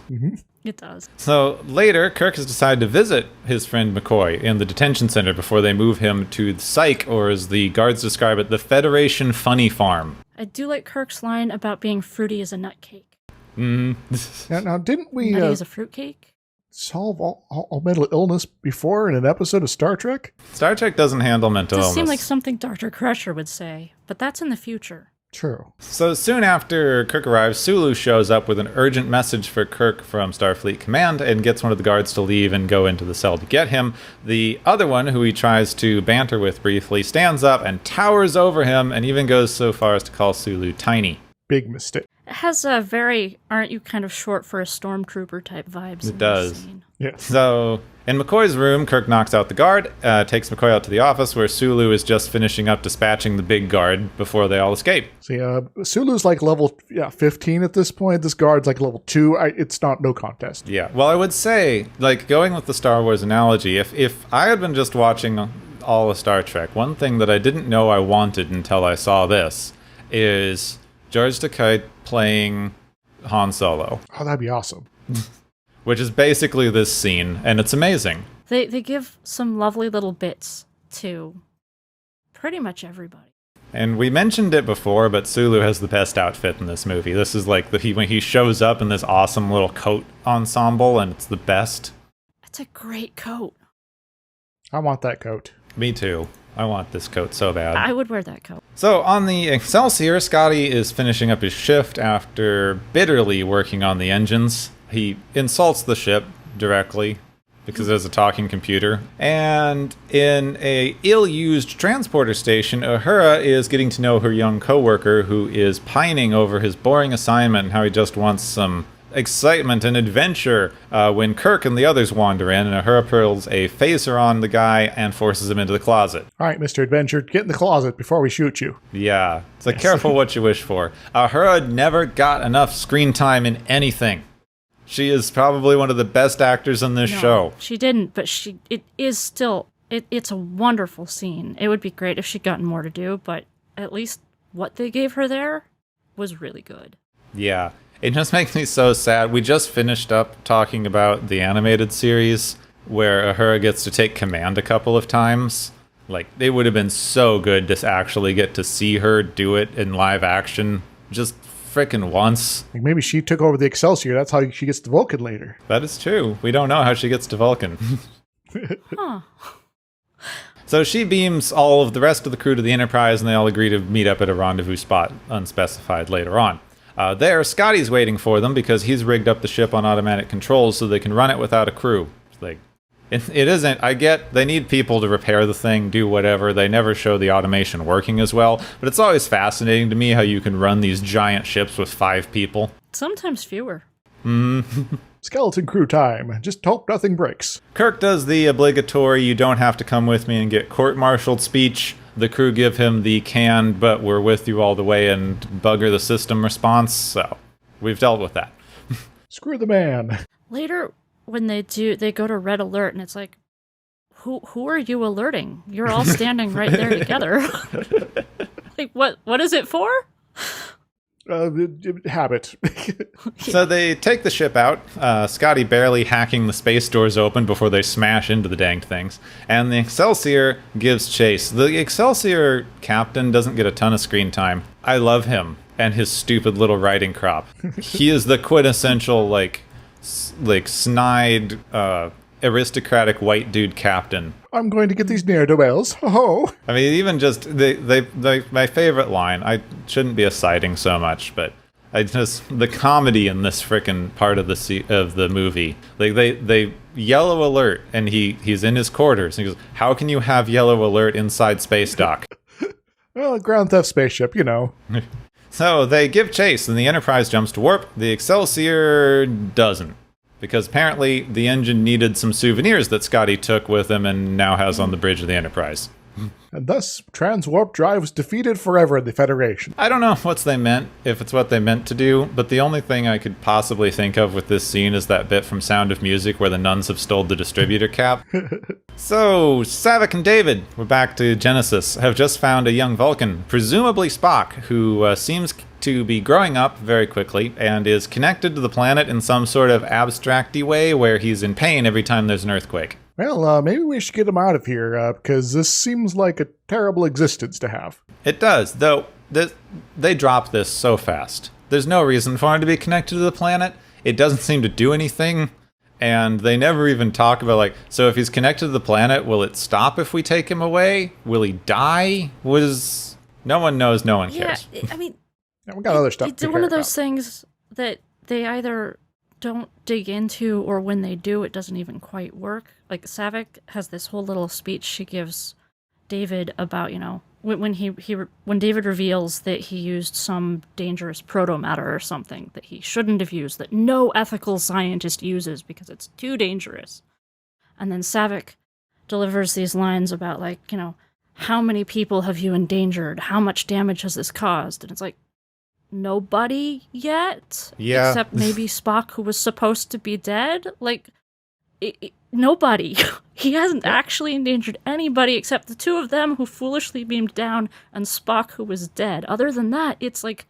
It does. So later, Kirk has decided to visit his friend McCoy in the detention center before they move him to the Psych, or as the guards describe it, the Federation Funny Farm. I do like Kirk's line about being fruity as a nut cake. Now, didn't we Nutty as a fruitcake? solve all mental illness before in an episode of Star Trek? Star Trek doesn't handle mental illness. Does seem like something Dr. Crusher would say, but that's in the future. True. So soon after Kirk arrives, Sulu shows up with an urgent message for Kirk from Starfleet Command and gets one of the guards to leave and go into the cell to get him. The other one, who he tries to banter with briefly, stands up and towers over him and even goes so far as to call Sulu tiny. Big mistake. It has a very, aren't you kind of short for a stormtrooper type vibes. It does. Yeah. So in McCoy's room, Kirk knocks out the guard, takes McCoy out to the office where Sulu is just finishing up dispatching the big guard before they all escape. See, Sulu's like level 15 at this point. This guard's like level 2. It's no contest. Yeah. Well, I would say, like, going with the Star Wars analogy, if I had been just watching all of Star Trek, one thing that I didn't know I wanted until I saw this is George Takei playing Han Solo. Oh, that'd be awesome. Which is basically this scene, and it's amazing. They give some lovely little bits to pretty much everybody. And we mentioned it before, but Sulu has the best outfit in this movie. This is like when he shows up in this awesome little coat ensemble, and it's the best. It's a great coat. I want that coat. Me too. I want this coat so bad. I would wear that coat. So on the Excelsior, Scotty is finishing up his shift after bitterly working on the engines. He insults the ship directly because there's a talking computer. And in a ill-used transporter station, Uhura is getting to know her young coworker who is pining over his boring assignment and how he just wants some excitement and adventure when Kirk and the others wander in, and Uhura pulls a phaser on the guy and forces him into the closet. All right, Mr. Adventure, get in the closet before we shoot you. Yeah, it's like, careful what you wish for. Uhura never got enough screen time in anything. She is probably one of the best actors in this show. She didn't, but it is still, it's a wonderful scene. It would be great if she'd gotten more to do, but at least what they gave her there was really good. Yeah. It just makes me so sad. We just finished up talking about the animated series where Uhura gets to take command a couple of times. Like, it would have been so good to actually get to see her do it in live action just frickin' once. Like maybe she took over the Excelsior. That's how she gets to Vulcan later. That is true. We don't know how she gets to Vulcan. Huh. So she beams all of the rest of the crew to the Enterprise, and they all agree to meet up at a rendezvous spot unspecified later on. There, Scotty's waiting for them because he's rigged up the ship on automatic controls so they can run it without a crew. Like, it isn't. I get they need people to repair the thing, do whatever. They never show the automation working as well, but it's always fascinating to me how you can run these giant ships with 5 people. Sometimes fewer. Skeleton crew time. Just hope nothing breaks. Kirk does the obligatory "you don't have to come with me and get court-martialed" speech. The crew give him the "canned, but we're with you all the way and bugger the system" response, so we've dealt with that. Screw the man. Later, when they go to red alert, and it's like, who are you alerting? You're all standing right there together. Like, what is it for? Habit. So they take the ship out, Scotty barely hacking the space doors open before they smash into the danged things, and the Excelsior gives chase. The Excelsior captain doesn't get a ton of screen time. I love him and his stupid little riding crop. He is the quintessential, like snide, aristocratic white dude captain. I'm going to get these ne'er-do-wells. Oh. I mean, even just my favorite line. I shouldn't be a citing so much, but the comedy in this frickin' part of the movie. Like they yellow alert, and he's in his quarters. And he goes, "How can you have yellow alert inside space dock?" Well, ground theft spaceship, you know. So they give chase, and the Enterprise jumps to warp. The Excelsior doesn't, because apparently the engine needed some souvenirs that Scotty took with him and now has on the bridge of the Enterprise. And thus, transwarp drive was defeated forever in the Federation. I don't know if it's what they meant to do, but the only thing I could possibly think of with this scene is that bit from Sound of Music where the nuns have stole the distributor cap. So, Saavik and David, we're back to Genesis, have just found a young Vulcan, presumably Spock, who seems to be growing up very quickly and is connected to the planet in some sort of abstracty way where he's in pain every time there's an earthquake. Well, maybe we should get him out of here, because this seems like a terrible existence to have. It does, though they drop this so fast. There's no reason for him to be connected to the planet. It doesn't seem to do anything, and they never even talk about, like, so if he's connected to the planet, will it stop if we take him away? Will he die? No one knows, no one cares. Yeah, I mean... Yeah, we got other stuff to It's care one of those about. things that they either don't dig into, or when they do, it doesn't even quite work. Like, Saavik has this whole little speech she gives David about, when David reveals that he used some dangerous proto-matter or something that he shouldn't have used, that no ethical scientist uses because it's too dangerous. And then Saavik delivers these lines about, like, how many people have you endangered? How much damage has this caused? And it's like, nobody yet? Yeah. Except maybe Spock, who was supposed to be dead? Like, nobody. He hasn't actually endangered anybody except the two of them who foolishly beamed down and Spock, who was dead. Other than that, it's like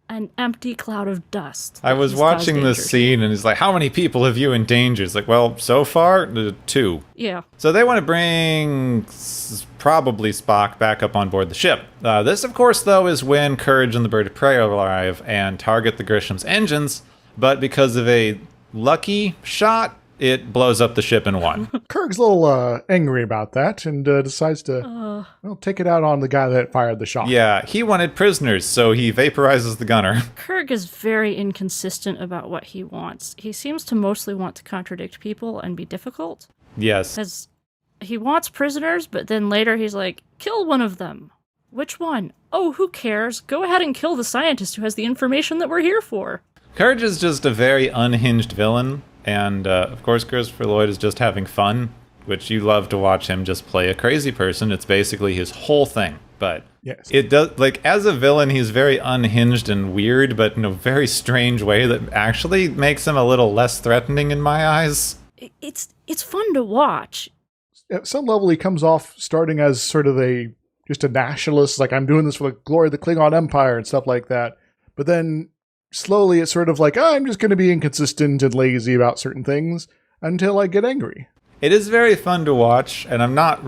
an empty cloud of dust. I was watching this scene, and he's like, how many people have you endangered? It's like, well, so far, 2. Yeah. So they want to bring probably Spock back up on board the ship. This, of course, though, is when Courage and the Bird of Prey arrive and target the Grisham's engines, but because of a lucky shot, it blows up the ship in one. Kirk's a little angry about that and decides to take it out on the guy that fired the shot. Yeah, he wanted prisoners, so he vaporizes the gunner. Kirk is very inconsistent about what he wants. He seems to mostly want to contradict people and be difficult. Yes. Because he wants prisoners, but then later he's like, kill one of them. Which one? Oh, who cares? Go ahead and kill the scientist who has the information that we're here for. Courage is just a very unhinged villain. And, of course, Christopher Lloyd is just having fun, which you love to watch him just play a crazy person. It's basically his whole thing. But yes, it does, like, as a villain, he's very unhinged and weird, but in a very strange way that actually makes him a little less threatening in my eyes. It's fun to watch. At some level, he comes off starting as sort of just a nationalist, like, I'm doing this for the glory of the Klingon Empire and stuff like that. But then slowly it's sort of like, I'm just going to be inconsistent and lazy about certain things until I get angry. It is very fun to watch, and I'm not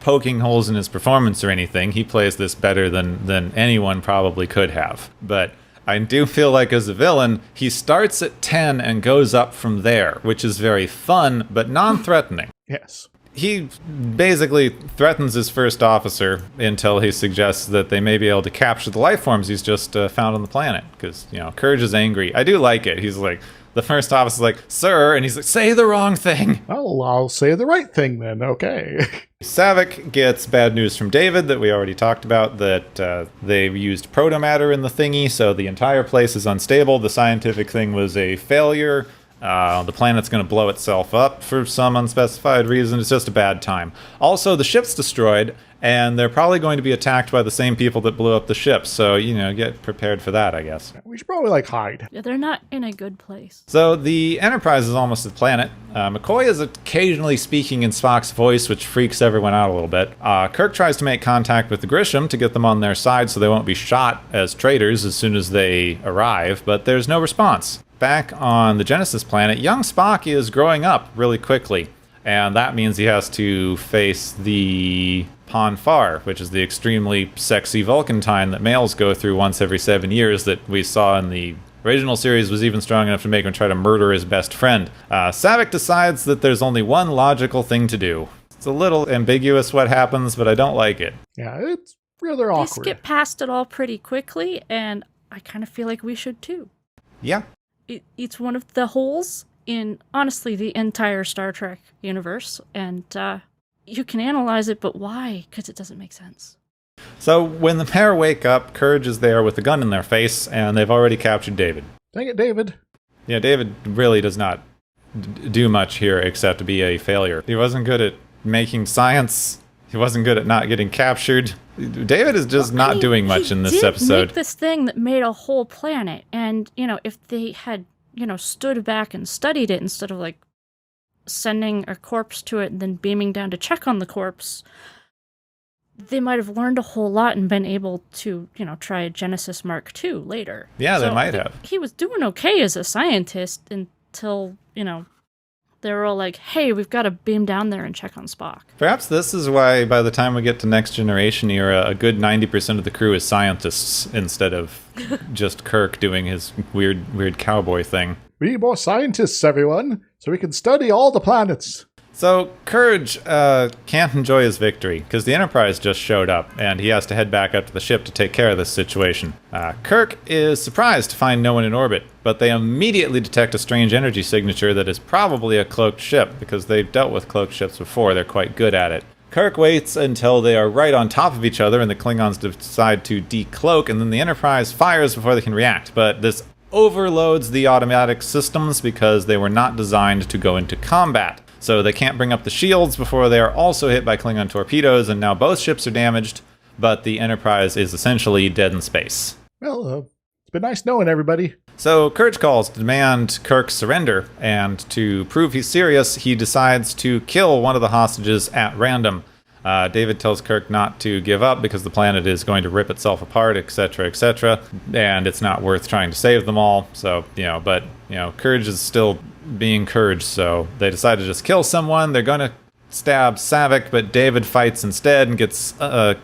poking holes in his performance or anything. He plays this better than anyone probably could have. But I do feel like as a villain, he starts at 10 and goes up from there, which is very fun, but non-threatening. Yes. He basically threatens his first officer until he suggests that they may be able to capture the life forms he's just found on the planet. Because, Courage is angry. I do like it. He's like, the first officer's like, sir, and he's like, say the wrong thing. Well, I'll say the right thing then, okay. Saavik gets bad news from David that we already talked about, that they've used proto-matter in the thingy, so the entire place is unstable. The scientific thing was a failure. The planet's going to blow itself up for some unspecified reason. It's just a bad time. Also, the ship's destroyed, and they're probably going to be attacked by the same people that blew up the ship. So, get prepared for that, I guess. We should probably, hide. Yeah, they're not in a good place. So, the Enterprise is almost at the planet. McCoy is occasionally speaking in Spock's voice, which freaks everyone out a little bit. Kirk tries to make contact with the Grisham to get them on their side so they won't be shot as traitors as soon as they arrive, but there's no response. Back on the Genesis planet, young Spock is growing up really quickly, and that means he has to face the Ponfar, which is the extremely sexy Vulcan time that males go through once every 7 years that we saw in the original series was even strong enough to make him try to murder his best friend. Saavik decides that there's only one logical thing to do. It's a little ambiguous what happens, but I don't like it. Yeah, it's rather awkward. They skip past it all pretty quickly, and I kind of feel like we should too. Yeah. It's one of the holes in, honestly, the entire Star Trek universe, and you can analyze it, but why? Because it doesn't make sense. So when the pair wake up, Courage is there with a gun in their face, and they've already captured David. Dang it, David. Yeah, David really does not do much here except be a failure. He wasn't good at making science. He wasn't good at not getting captured. David is just not doing much in this episode. He did make this thing that made a whole planet, and, if they had, stood back and studied it instead of, sending a corpse to it and then beaming down to check on the corpse, they might have learned a whole lot and been able to, try a Genesis Mark II later. Yeah, they might have. He was doing okay as a scientist until, they were all like, hey, we've got to beam down there and check on Spock. Perhaps this is why by the time we get to Next Generation era, a good 90% of the crew is scientists instead of just Kirk doing his weird cowboy thing. We need more scientists, everyone, so we can study all the planets. So Courage can't enjoy his victory because the Enterprise just showed up and he has to head back up to the ship to take care of this situation. Kirk is surprised to find no one in orbit, but they immediately detect a strange energy signature that is probably a cloaked ship because they've dealt with cloaked ships before. They're quite good at it. Kirk waits until they are right on top of each other and the Klingons decide to decloak, and then the Enterprise fires before they can react. But this overloads the automatic systems because they were not designed to go into combat. So they can't bring up the shields before they are also hit by Klingon torpedoes, and now both ships are damaged, but the Enterprise is essentially dead in space. Well, it's been nice knowing everybody. So Courage calls to demand Kirk surrender, and to prove he's serious, he decides to kill one of the hostages at random. David tells Kirk not to give up because the planet is going to rip itself apart, etc., and it's not worth trying to save them all. So, but Courage is still being Courage, so they decide to just kill someone. They're going to stab Savick, but David fights instead and gets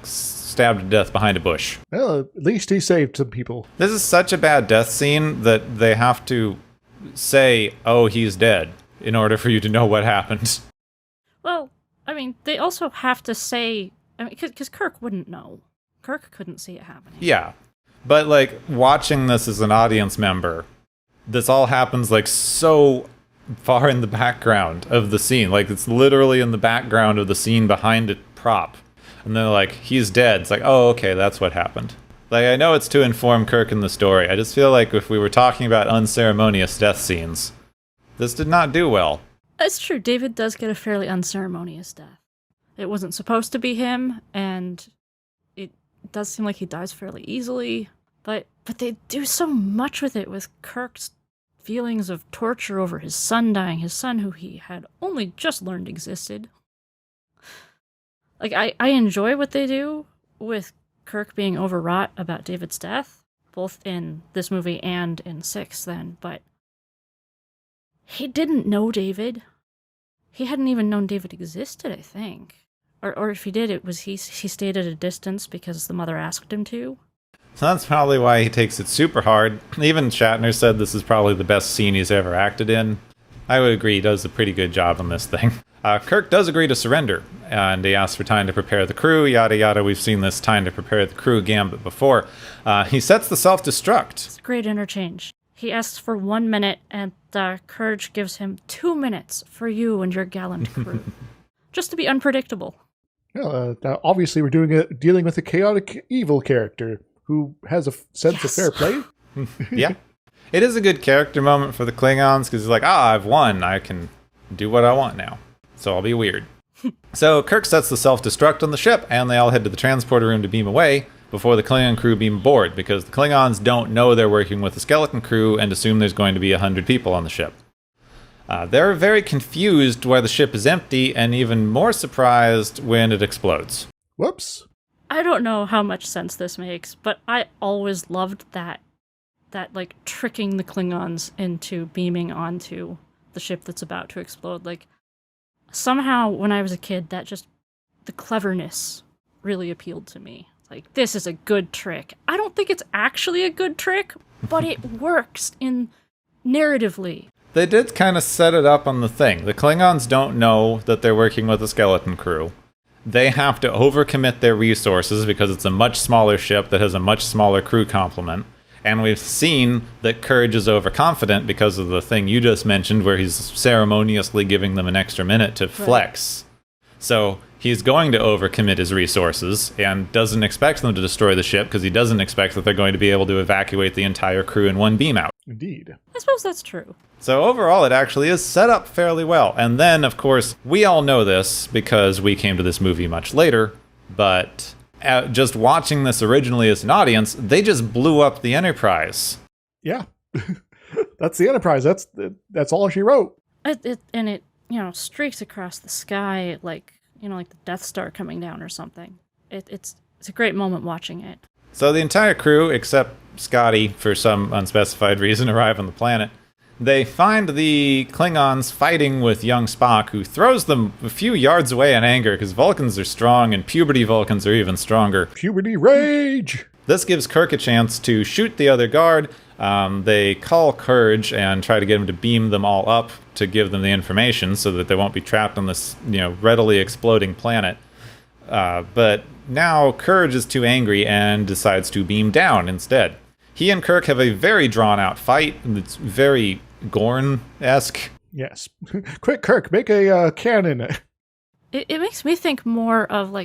stabbed to death behind a bush. Well, at least he saved some people. This is such a bad death scene that they have to say, oh, he's dead, in order for you to know what happened. Well, they also have to say, because Kirk wouldn't know. Kirk couldn't see it happening. Yeah, but watching this as an audience member, this all happens so far in the background of the scene. It's literally in the background of the scene behind a prop. And they're like, he's dead. It's oh, okay, that's what happened. I know it's to inform Kirk in the story. I just feel like if we were talking about unceremonious death scenes, this did not do well. It's true. David does get a fairly unceremonious death. It wasn't supposed to be him, and it does seem like he dies fairly easily. But they do so much with it, with Kirk's feelings of torture over his son dying, his son who he had only just learned existed. I enjoy what they do with Kirk being overwrought about David's death, both in this movie and in 6 then, but he didn't know David. He hadn't even known David existed, I think. Or if he did, it was he stayed at a distance because the mother asked him to. So that's probably why he takes it super hard. Even Shatner said this is probably the best scene he's ever acted in. I would agree, he does a pretty good job on this thing. Kirk does agree to surrender, and he asks for time to prepare the crew, yada yada. We've seen this time to prepare the crew gambit before. He sets the self-destruct. It's a great interchange. He asks for 1 minute, and Courage gives him 2 minutes for you and your gallant crew. Just to be unpredictable. Well, now obviously we're dealing with a chaotic evil character who has a sense of fair play. Yeah. It is a good character moment for the Klingons, because he's like, I've won. I can do what I want now. So I'll be weird. So Kirk sets the self-destruct on the ship, and they all head to the transporter room to beam away before the Klingon crew beam aboard, because the Klingons don't know they're working with a skeleton crew and assume there's going to be 100 people on the ship. They're very confused why the ship is empty, and even more surprised when it explodes. Whoops. I don't know how much sense this makes, but I always loved that tricking the Klingons into beaming onto the ship that's about to explode. Somehow when I was a kid, the cleverness really appealed to me. This is a good trick. I don't think it's actually a good trick, but it works narratively. They did kind of set it up on the thing. The Klingons don't know that they're working with a skeleton crew. They have to overcommit their resources because it's a much smaller ship that has a much smaller crew complement. And we've seen that Courage is overconfident because of the thing you just mentioned, where he's ceremoniously giving them an extra minute to flex. Right. So he's going to overcommit his resources and doesn't expect them to destroy the ship because he doesn't expect that they're going to be able to evacuate the entire crew in one beam out. Indeed. I suppose that's true. So overall, it actually is set up fairly well. And then, of course, we all know this because we came to this movie much later, but just watching this originally as an audience, they just blew up the Enterprise. Yeah. That's the Enterprise. That's all she wrote. It streaks across the sky like the Death Star coming down or something. It's a great moment watching it. So the entire crew, except Scotty, for some unspecified reason, arrive on the planet. They find the Klingons fighting with young Spock, who throws them a few yards away in anger, because Vulcans are strong, and puberty Vulcans are even stronger. Puberty rage! This gives Kirk a chance to shoot the other guard. They call Courage and try to get him to beam them all up to give them the information so that they won't be trapped on this, readily exploding planet. But now Courage is too angry and decides to beam down instead. He and Kirk have a very drawn-out fight. It's very Gorn-esque. Yes. Quick, Kirk, make a cannon. It makes me think more of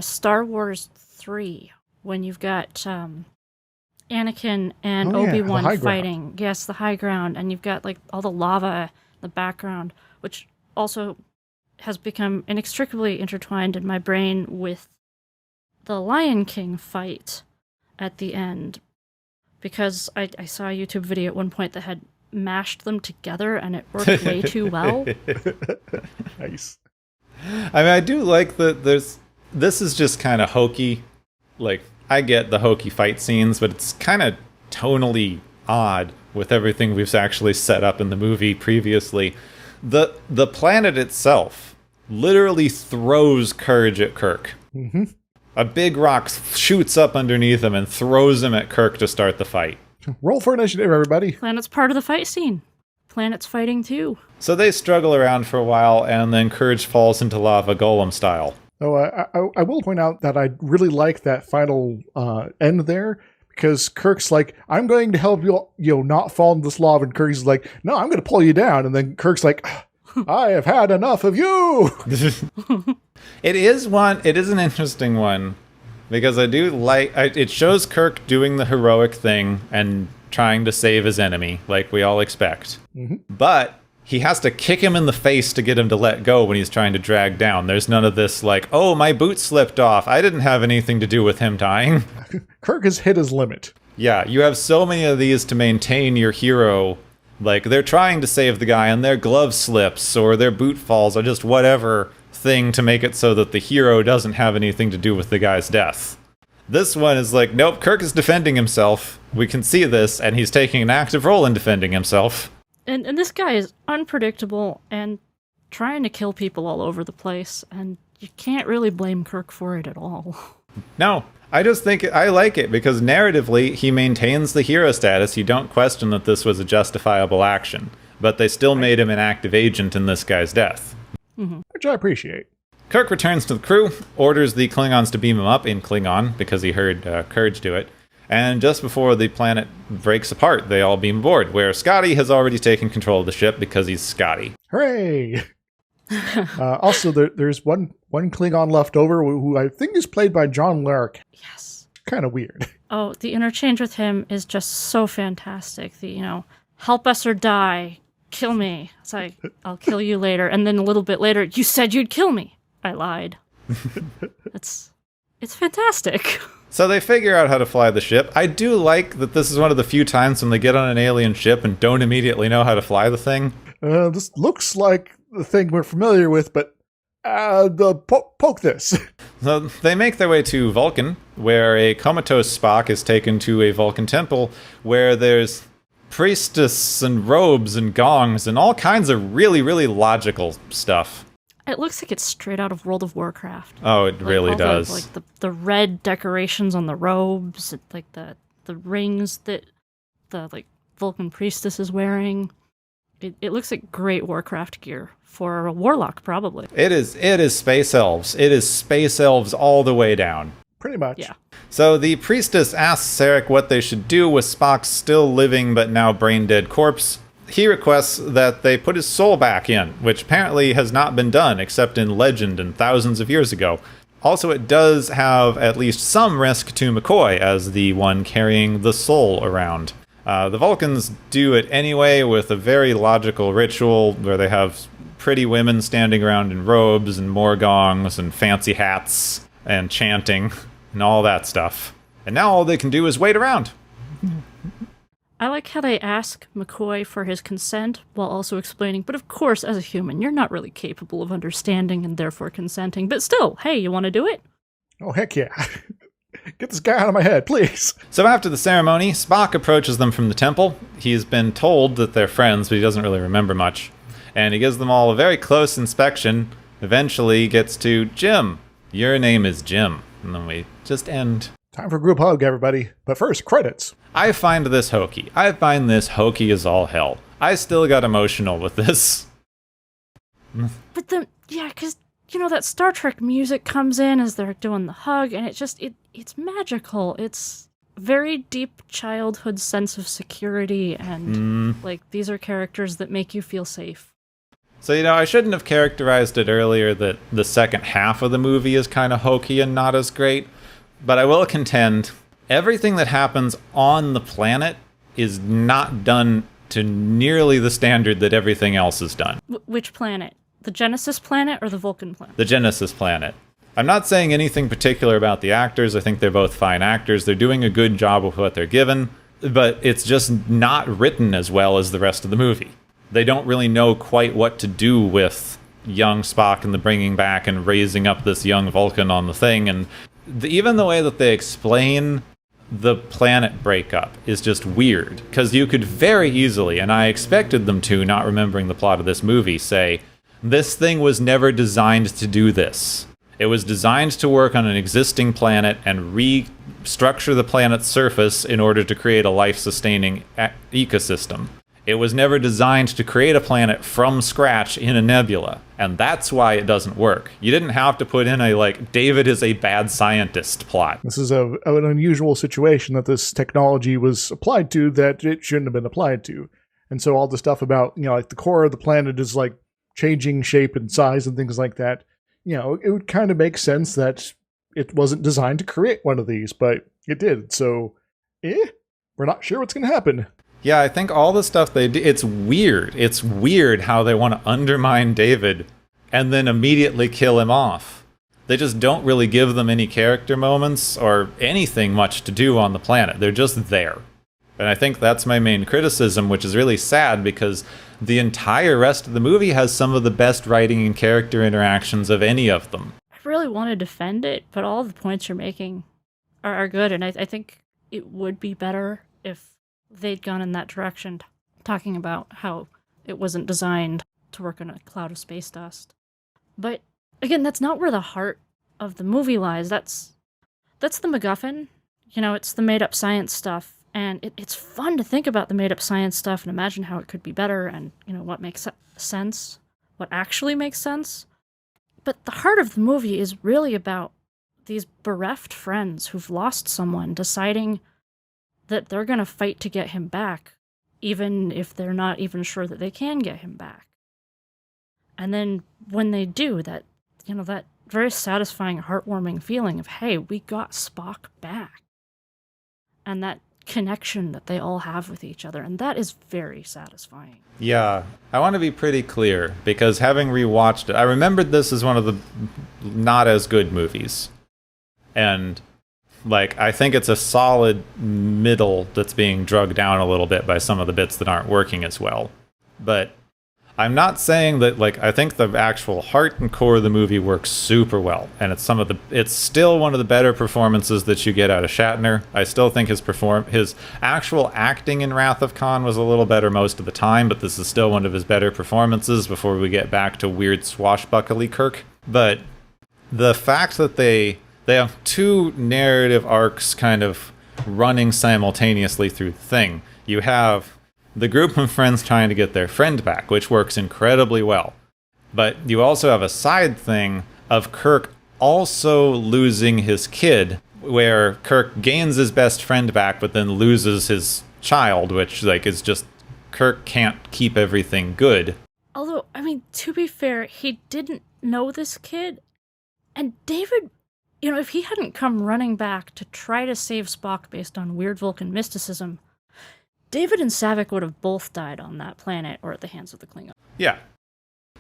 Star Wars 3, when you've got Anakin and Obi-Wan fighting. Yes, the high ground, and you've got all the lava in the background, which also has become inextricably intertwined in my brain with the Lion King fight at the end, because I saw a YouTube video at one point that had mashed them together and it worked way too well. Nice. I mean, I do like that this is just kind of hokey. I get the hokey fight scenes, but it's kind of tonally odd with everything we've actually set up in the movie previously. The planet itself literally throws Courage at Kirk. Mm-hmm. A big rock shoots up underneath him and throws him at Kirk to start the fight. Roll for initiative, everybody. Planet's part of the fight scene. Planet's fighting too. So they struggle around for a while, and then Courage falls into lava golem style. Oh, I will point out that I really like that final end there, because Kirk's like, I'm going to help you not fall in this lava, and Kirk's like, no, I'm going to pull you down, and then Kirk's like, I have had enough of you. It is an interesting one, because I do it shows Kirk doing the heroic thing and trying to save his enemy, like we all expect. Mm-hmm. But he has to kick him in the face to get him to let go when he's trying to drag down. There's none of this oh, my boot slipped off. I didn't have anything to do with him dying. Kirk has hit his limit. Yeah, you have so many of these to maintain your hero. They're trying to save the guy and their glove slips or their boot falls or just whatever thing to make it so that the hero doesn't have anything to do with the guy's death. This one is nope, Kirk is defending himself. We can see this, and he's taking an active role in defending himself. And this guy is unpredictable and trying to kill people all over the place, and you can't really blame Kirk for it at all. No, I just think I like it because narratively he maintains the hero status. You don't question that this was a justifiable action, but they still made him an active agent in this guy's death. Mm-hmm. Which I appreciate. Kirk returns to the crew, orders the Klingons to beam him up in Klingon because he heard Courage do it. And just before the planet breaks apart, they all beam aboard, where Scotty has already taken control of the ship because he's Scotty. Hooray! Also, there's one Klingon left over who I think is played by John Larrock. Yes. Kind of weird. Oh, the interchange with him is just so fantastic. Help us or die. Kill me. It's like, I'll kill you later. And then a little bit later, you said you'd kill me. I lied. It's fantastic. So they figure out how to fly the ship. I do like that this is one of the few times when they get on an alien ship and don't immediately know how to fly the thing. This looks like the thing we're familiar with, but poke this. So they make their way to Vulcan, where a comatose Spock is taken to a Vulcan temple, where there's priestess and robes and gongs and all kinds of really, really logical stuff. It looks like it's straight out of World of Warcraft. Oh, it really does. The red decorations on the robes, the rings that the Vulcan priestess is wearing. It looks like great Warcraft gear for a warlock, probably. It is space elves. It is space elves all the way down. Pretty much. Yeah. So the priestess asks Sarek what they should do with Spock's still living but now brain-dead corpse. he requests that they put his soul back in, which apparently has not been done except in legend and thousands of years ago. Also, it does have at least some risk to McCoy as the one carrying the soul around. The Vulcans do it anyway with a very logical ritual where they have pretty women standing around in robes and morgongs and fancy hats and chanting and all that stuff. And now all they can do is wait around. I like how they ask McCoy for his consent while also explaining, but of course, as a human, you're not really capable of understanding and therefore consenting. But still, hey, you want to do it? Oh, heck yeah. Get this guy out of my head, please. So after the ceremony, Spock approaches them from the temple. He's been told that they're friends, but he doesn't really remember much. And he gives them all a very close inspection. Eventually gets to, Jim, your name is Jim. And then we just end. Time for a group hug, everybody. But first, credits. I find this hokey. I find this hokey as all hell. I still got emotional with this. But then, yeah, because, you know, that Star Trek music comes in as they're doing the hug, and it's magical. It's very deep childhood sense of security, and, like, these are characters that make you feel safe. So, you know, I shouldn't have characterized it earlier that the second half of the movie is kind of hokey and not as great, but I will contend everything that happens on the planet is not done to nearly the standard that everything else is done. Which planet? The Genesis planet or the Vulcan planet? The Genesis planet. I'm not saying anything particular about the actors. I think they're both fine actors. They're doing a good job with what they're given, but it's just not written as well as the rest of the movie. They don't really know quite what to do with young Spock and the bringing back and raising up this young Vulcan on the thing. And even the way that they explain the planet breakup is just weird, because you could very easily, and I expected them to, not remembering the plot of this movie, say, this thing was never designed to do this. It was designed to work on an existing planet and restructure the planet's surface in order to create a life-sustaining ecosystem. It was never designed to create a planet from scratch in a nebula, and that's why it doesn't work. You didn't have to put in a, like, David is a bad scientist plot. This is an unusual situation that this technology was applied to that it shouldn't have been applied to. And so all the stuff about, you know, like the core of the planet is, like, changing shape and size and things like that, you know, it would kind of make sense that it wasn't designed to create one of these, but it did. So, we're not sure what's going to happen. Yeah, I think all the stuff they do, it's weird. It's weird how they want to undermine David and then immediately kill him off. They just don't really give them any character moments or anything much to do on the planet. They're just there. And I think that's my main criticism, which is really sad because the entire rest of the movie has some of the best writing and character interactions of any of them. I really want to defend it, but all the points you're making are good, and I think it would be better if they'd gone in that direction, talking about how it wasn't designed to work on a cloud of space dust. But again, that's not where the heart of the movie lies. That's the MacGuffin. You know, it's the made-up science stuff, and it's fun to think about the made-up science stuff and imagine how it could be better and, you know, what makes sense, what actually makes sense. But the heart of the movie is really about these bereft friends who've lost someone deciding that they're going to fight to get him back, even if they're not even sure that they can get him back. And then when they do, that, you know, that very satisfying, heartwarming feeling of, hey, we got Spock back. And that connection that they all have with each other, and that is very satisfying. Yeah, I want to be pretty clear, because having rewatched it, I remembered this as one of the not as good movies. And like, I think it's a solid middle that's being drugged down a little bit by some of the bits that aren't working as well. But I'm not saying that, like, I think the actual heart and core of the movie works super well. And it's still one of the better performances that you get out of Shatner. I still think his actual acting in Wrath of Khan was a little better most of the time, but this is still one of his better performances before we get back to weird swashbuckly Kirk. But the fact that they have two narrative arcs kind of running simultaneously through the thing. You have the group of friends trying to get their friend back, which works incredibly well. But you also have a side thing of Kirk also losing his kid, where Kirk gains his best friend back, but then loses his child, which, like, is just Kirk can't keep everything good. Although, I mean, to be fair, he didn't know this kid. And David, if he hadn't come running back to try to save Spock based on weird Vulcan mysticism, David and Saavik would have both died on that planet or at the hands of the Klingons. Yeah.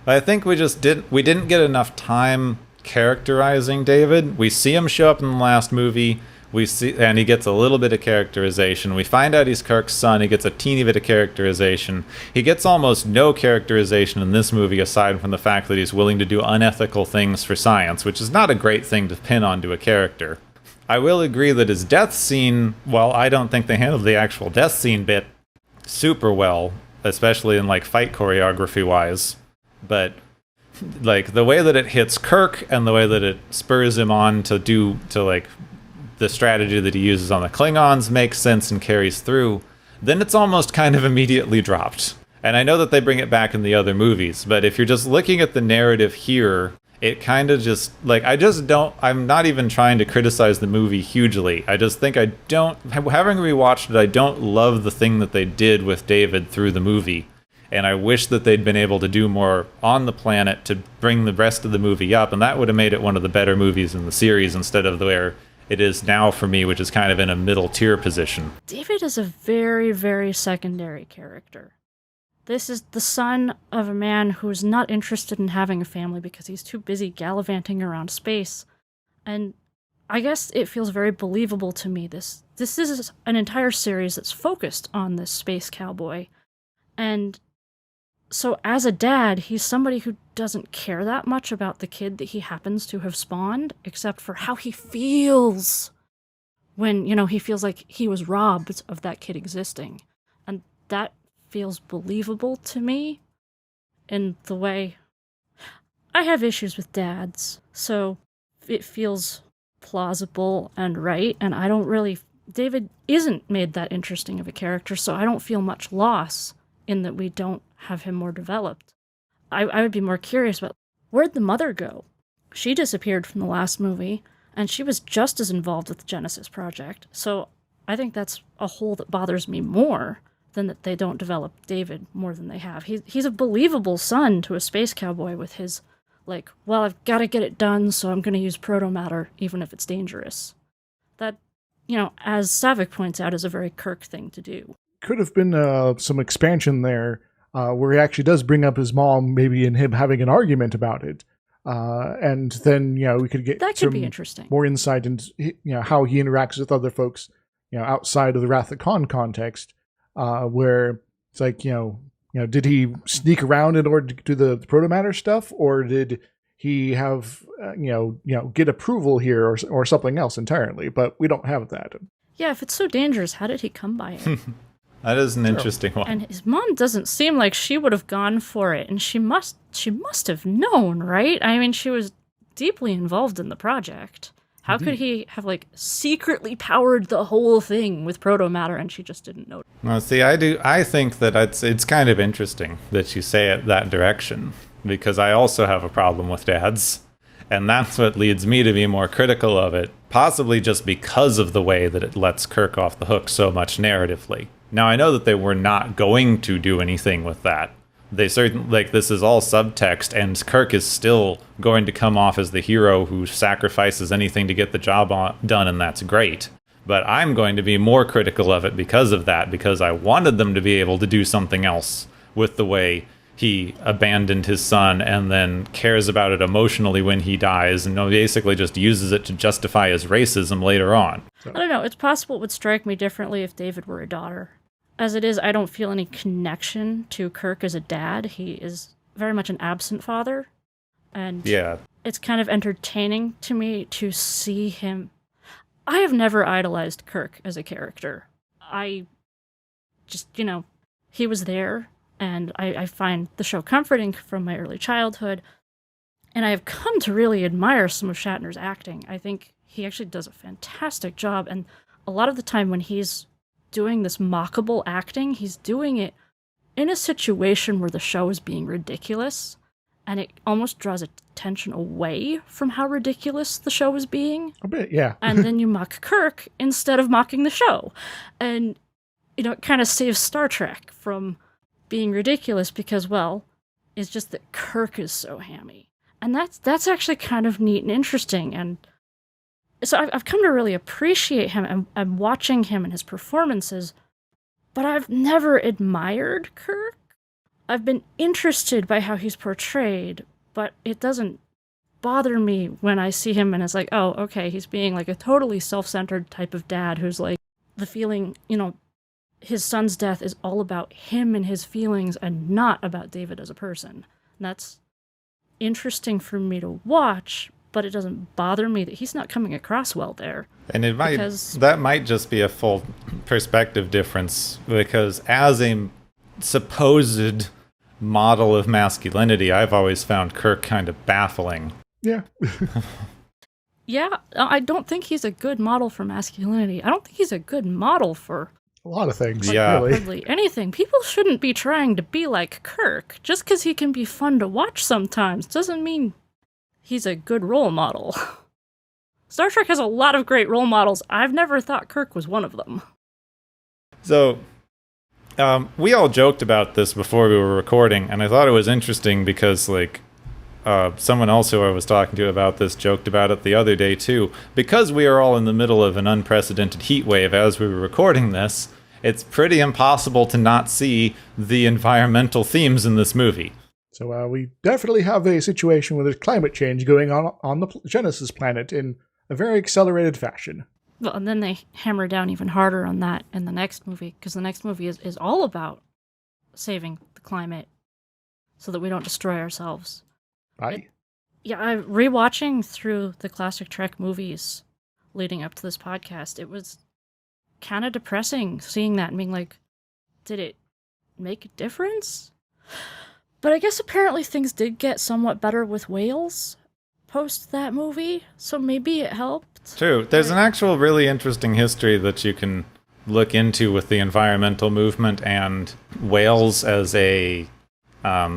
I think we didn't get enough time characterizing David. We see him show up in the last movie. And he gets a little bit of characterization. We find out he's Kirk's son. He gets a teeny bit of characterization. He gets almost no characterization in this movie aside from the fact that he's willing to do unethical things for science, which is not a great thing to pin onto a character. I will agree that his death scene, well, I don't think they handled the actual death scene bit super well, especially in fight choreography wise. But the way that it hits Kirk and the way that it spurs him on to the strategy that he uses on the Klingons makes sense and carries through, then it's almost kind of immediately dropped. And I know that they bring it back in the other movies, but if you're just looking at the narrative here, it kind of just, I'm not even trying to criticize the movie hugely. I just think having rewatched it, I don't love the thing that they did with David through the movie. And I wish that they'd been able to do more on the planet to bring the rest of the movie up, and that would have made it one of the better movies in the series instead of where it is now for me, which is kind of in a middle tier position. David is a very, very secondary character. This is the son of a man who is not interested in having a family because he's too busy gallivanting around space. And I guess it feels very believable to me. This is an entire series that's focused on this space cowboy. And so as a dad, he's somebody who doesn't care that much about the kid that he happens to have spawned, except for how he feels when, he feels like he was robbed of that kid existing. And that feels believable to me in the way I have issues with dads, so it feels plausible and right, and David isn't made that interesting of a character, so I don't feel much loss in that we don't have him more developed. I would be more curious about, where'd the mother go? She disappeared from the last movie, and she was just as involved with the Genesis Project, so I think that's a hole that bothers me more than that they don't develop David more than they have. He's a believable son to a space cowboy with his, I've got to get it done, so I'm going to use proto-matter, even if it's dangerous. That, as Saavik points out, is a very Kirk thing to do. Could have been some expansion there, where he actually does bring up his mom, maybe in him having an argument about it. And then, we could get that could be interesting. More insight into, how he interacts with other folks, outside of the Wrath of Khan context, where it's did he sneak around in order to do the proto-matter stuff, or did he have, get approval here or something else entirely? But we don't have that. Yeah, if it's so dangerous, how did he come by it? That is an interesting one. And his mom doesn't seem like she would have gone for it, and she must have known, right? I mean, she was deeply involved in the project. How could he have, secretly powered the whole thing with proto-matter and she just didn't know? Well, see, I think that it's kind of interesting that you say it that direction, because I also have a problem with dads. And that's what leads me to be more critical of it, possibly just because of the way that it lets Kirk off the hook so much narratively. Now, I know that they were not going to do anything with that. They certainly, this is all subtext, and Kirk is still going to come off as the hero who sacrifices anything to get the job done, and that's great. But I'm going to be more critical of it because of that, because I wanted them to be able to do something else with the way he abandoned his son and then cares about it emotionally when he dies, and basically just uses it to justify his racism later on. I don't know, it's possible it would strike me differently if David were a daughter. As it is, I don't feel any connection to Kirk as a dad. He is very much an absent father. And yeah, it's kind of entertaining to me to see him. I have never idolized Kirk as a character. I just, he was there, and I find the show comforting from my early childhood. And I have come to really admire some of Shatner's acting. I think he actually does a fantastic job. And a lot of the time when he's doing this mockable acting, he's doing it in a situation where the show is being ridiculous, and it almost draws attention away from how ridiculous the show is being. A bit, yeah. And then you mock Kirk instead of mocking the show. And, it kind of saves Star Trek from being ridiculous because, well, it's just that Kirk is so hammy. And that's actually kind of neat and interesting. And so I've come to really appreciate him and watching him and his performances, but I've never admired Kirk. I've been interested by how he's portrayed, but it doesn't bother me when I see him and it's like, oh, okay, he's being like a totally self-centered type of dad who's like, the feeling, his son's death is all about him and his feelings and not about David as a person. And that's interesting for me to watch, but it doesn't bother me that he's not coming across well there. And that might just be a full perspective difference, because as a supposed model of masculinity, I've always found Kirk kind of baffling. Yeah. Yeah, I don't think he's a good model for masculinity. I don't think he's a good model for a lot of things. Really anything. People shouldn't be trying to be like Kirk. Just because he can be fun to watch sometimes doesn't mean he's a good role model. Star Trek has a lot of great role models. I've never thought Kirk was one of them. So, we all joked about this before we were recording, and I thought it was interesting because, someone else who I was talking to about this joked about it the other day too. Because we are all in the middle of an unprecedented heat wave as we were recording this, it's pretty impossible to not see the environmental themes in this movie. So we definitely have a situation where there's climate change going on the Genesis planet in a very accelerated fashion. Well, and then they hammer down even harder on that in the next movie, because the next movie is all about saving the climate so that we don't destroy ourselves. Right. I'm rewatching through the classic Trek movies leading up to this podcast. It was kind of depressing seeing that and being like, did it make a difference? But I guess apparently things did get somewhat better with whales post that movie, so maybe it helped. True. There's an actual really interesting history that you can look into with the environmental movement and whales as a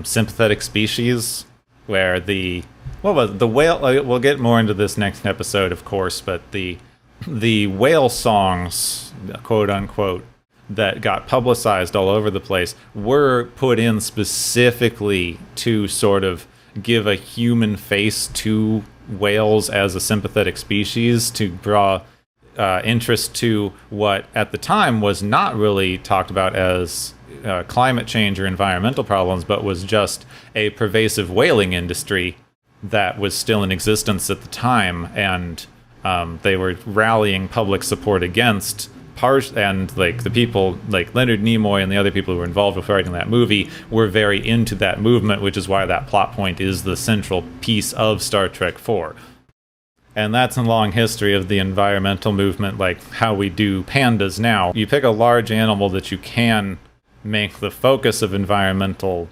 sympathetic species, where the whale, we'll get more into this next episode, of course, but the whale songs, quote unquote, that got publicized all over the place were put in specifically to sort of give a human face to whales as a sympathetic species, to draw interest to what at the time was not really talked about as climate change or environmental problems, but was just a pervasive whaling industry that was still in existence at the time, and they were rallying public support against and the people like Leonard Nimoy and the other people who were involved with writing that movie were very into that movement, which is why that plot point is the central piece of Star Trek 4. And that's a long history of the environmental movement, like how we do pandas now. You pick a large animal that you can make the focus of environmental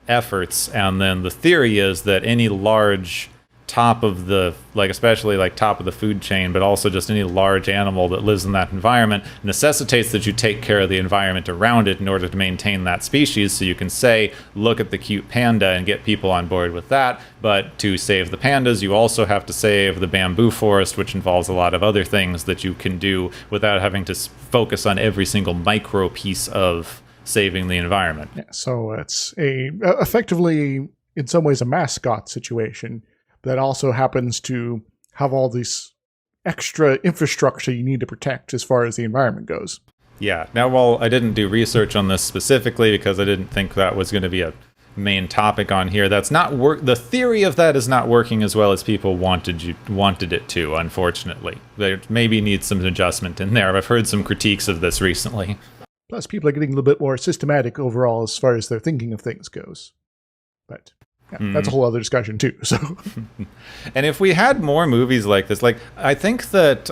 efforts, and then the theory is that any large top of the, especially top of the food chain, but also just any large animal that lives in that environment necessitates that you take care of the environment around it in order to maintain that species. So you can say, look at the cute panda and get people on board with that, but to save the pandas, you also have to save the bamboo forest, which involves a lot of other things that you can do without having to focus on every single micro piece of saving the environment. Yeah, so it's effectively, in some ways, a mascot situation that also happens to have all this extra infrastructure you need to protect as far as the environment goes. Yeah. Now, while I didn't do research on this specifically because I didn't think that was going to be a main topic on here, that's not the theory of that is not working as well as people wanted it to, unfortunately. There maybe needs some adjustment in there. I've heard some critiques of this recently. Plus, people are getting a little bit more systematic overall as far as their thinking of things goes. But yeah, that's a whole other discussion too. So, and if we had more movies like this, I think that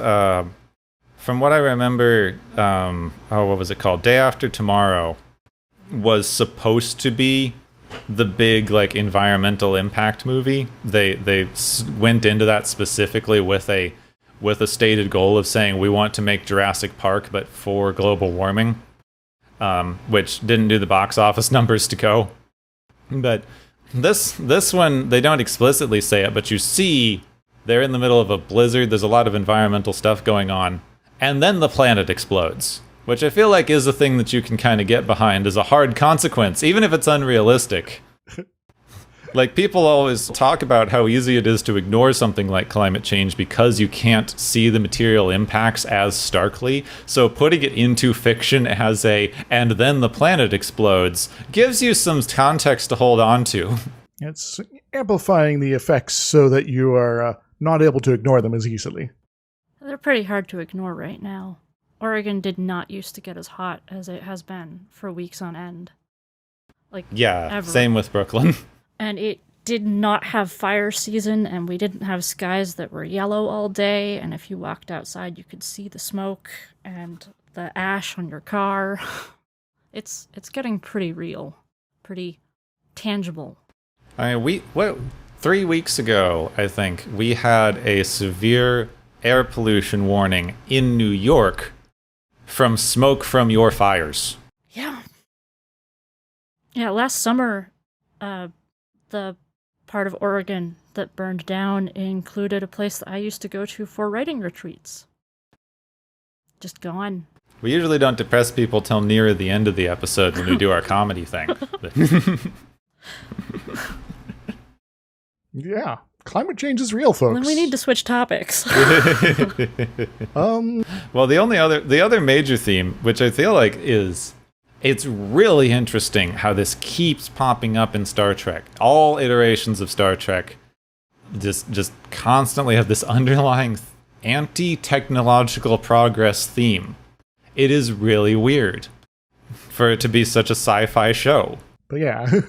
from what I remember, what was it called? Day After Tomorrow was supposed to be the big environmental impact movie. They went into that specifically with a stated goal of saying we want to make Jurassic Park, but for global warming, which didn't do the box office numbers to go, but. This one, they don't explicitly say it, but you see they're in the middle of a blizzard. There's a lot of environmental stuff going on. And then the planet explodes, which I feel like is a thing that you can kind of get behind as a hard consequence, even if it's unrealistic. Like, people always talk about how easy it is to ignore something like climate change because you can't see the material impacts as starkly. So putting it into fiction as and then the planet explodes, gives you some context to hold on to. It's amplifying the effects so that you are not able to ignore them as easily. They're pretty hard to ignore right now. Oregon did not used to get as hot as it has been for weeks on end. Yeah, same with Brooklyn. And it did not have fire season, and we didn't have skies that were yellow all day, and if you walked outside, you could see the smoke and the ash on your car. It's getting pretty real, pretty tangible. I mean, 3 weeks ago, I think, we had a severe air pollution warning in New York from smoke from your fires. Yeah. Yeah, last summer, the part of Oregon that burned down included a place that I used to go to for writing retreats. Just gone. We usually don't depress people till near the end of the episode when we do our comedy thing. Yeah, climate change is real, folks. Then we need to switch topics. Well, the other major theme, which I feel like it's really interesting how this keeps popping up in Star Trek. All iterations of Star Trek just constantly have this underlying anti-technological progress theme. It is really weird for it to be such a sci-fi show. But yeah,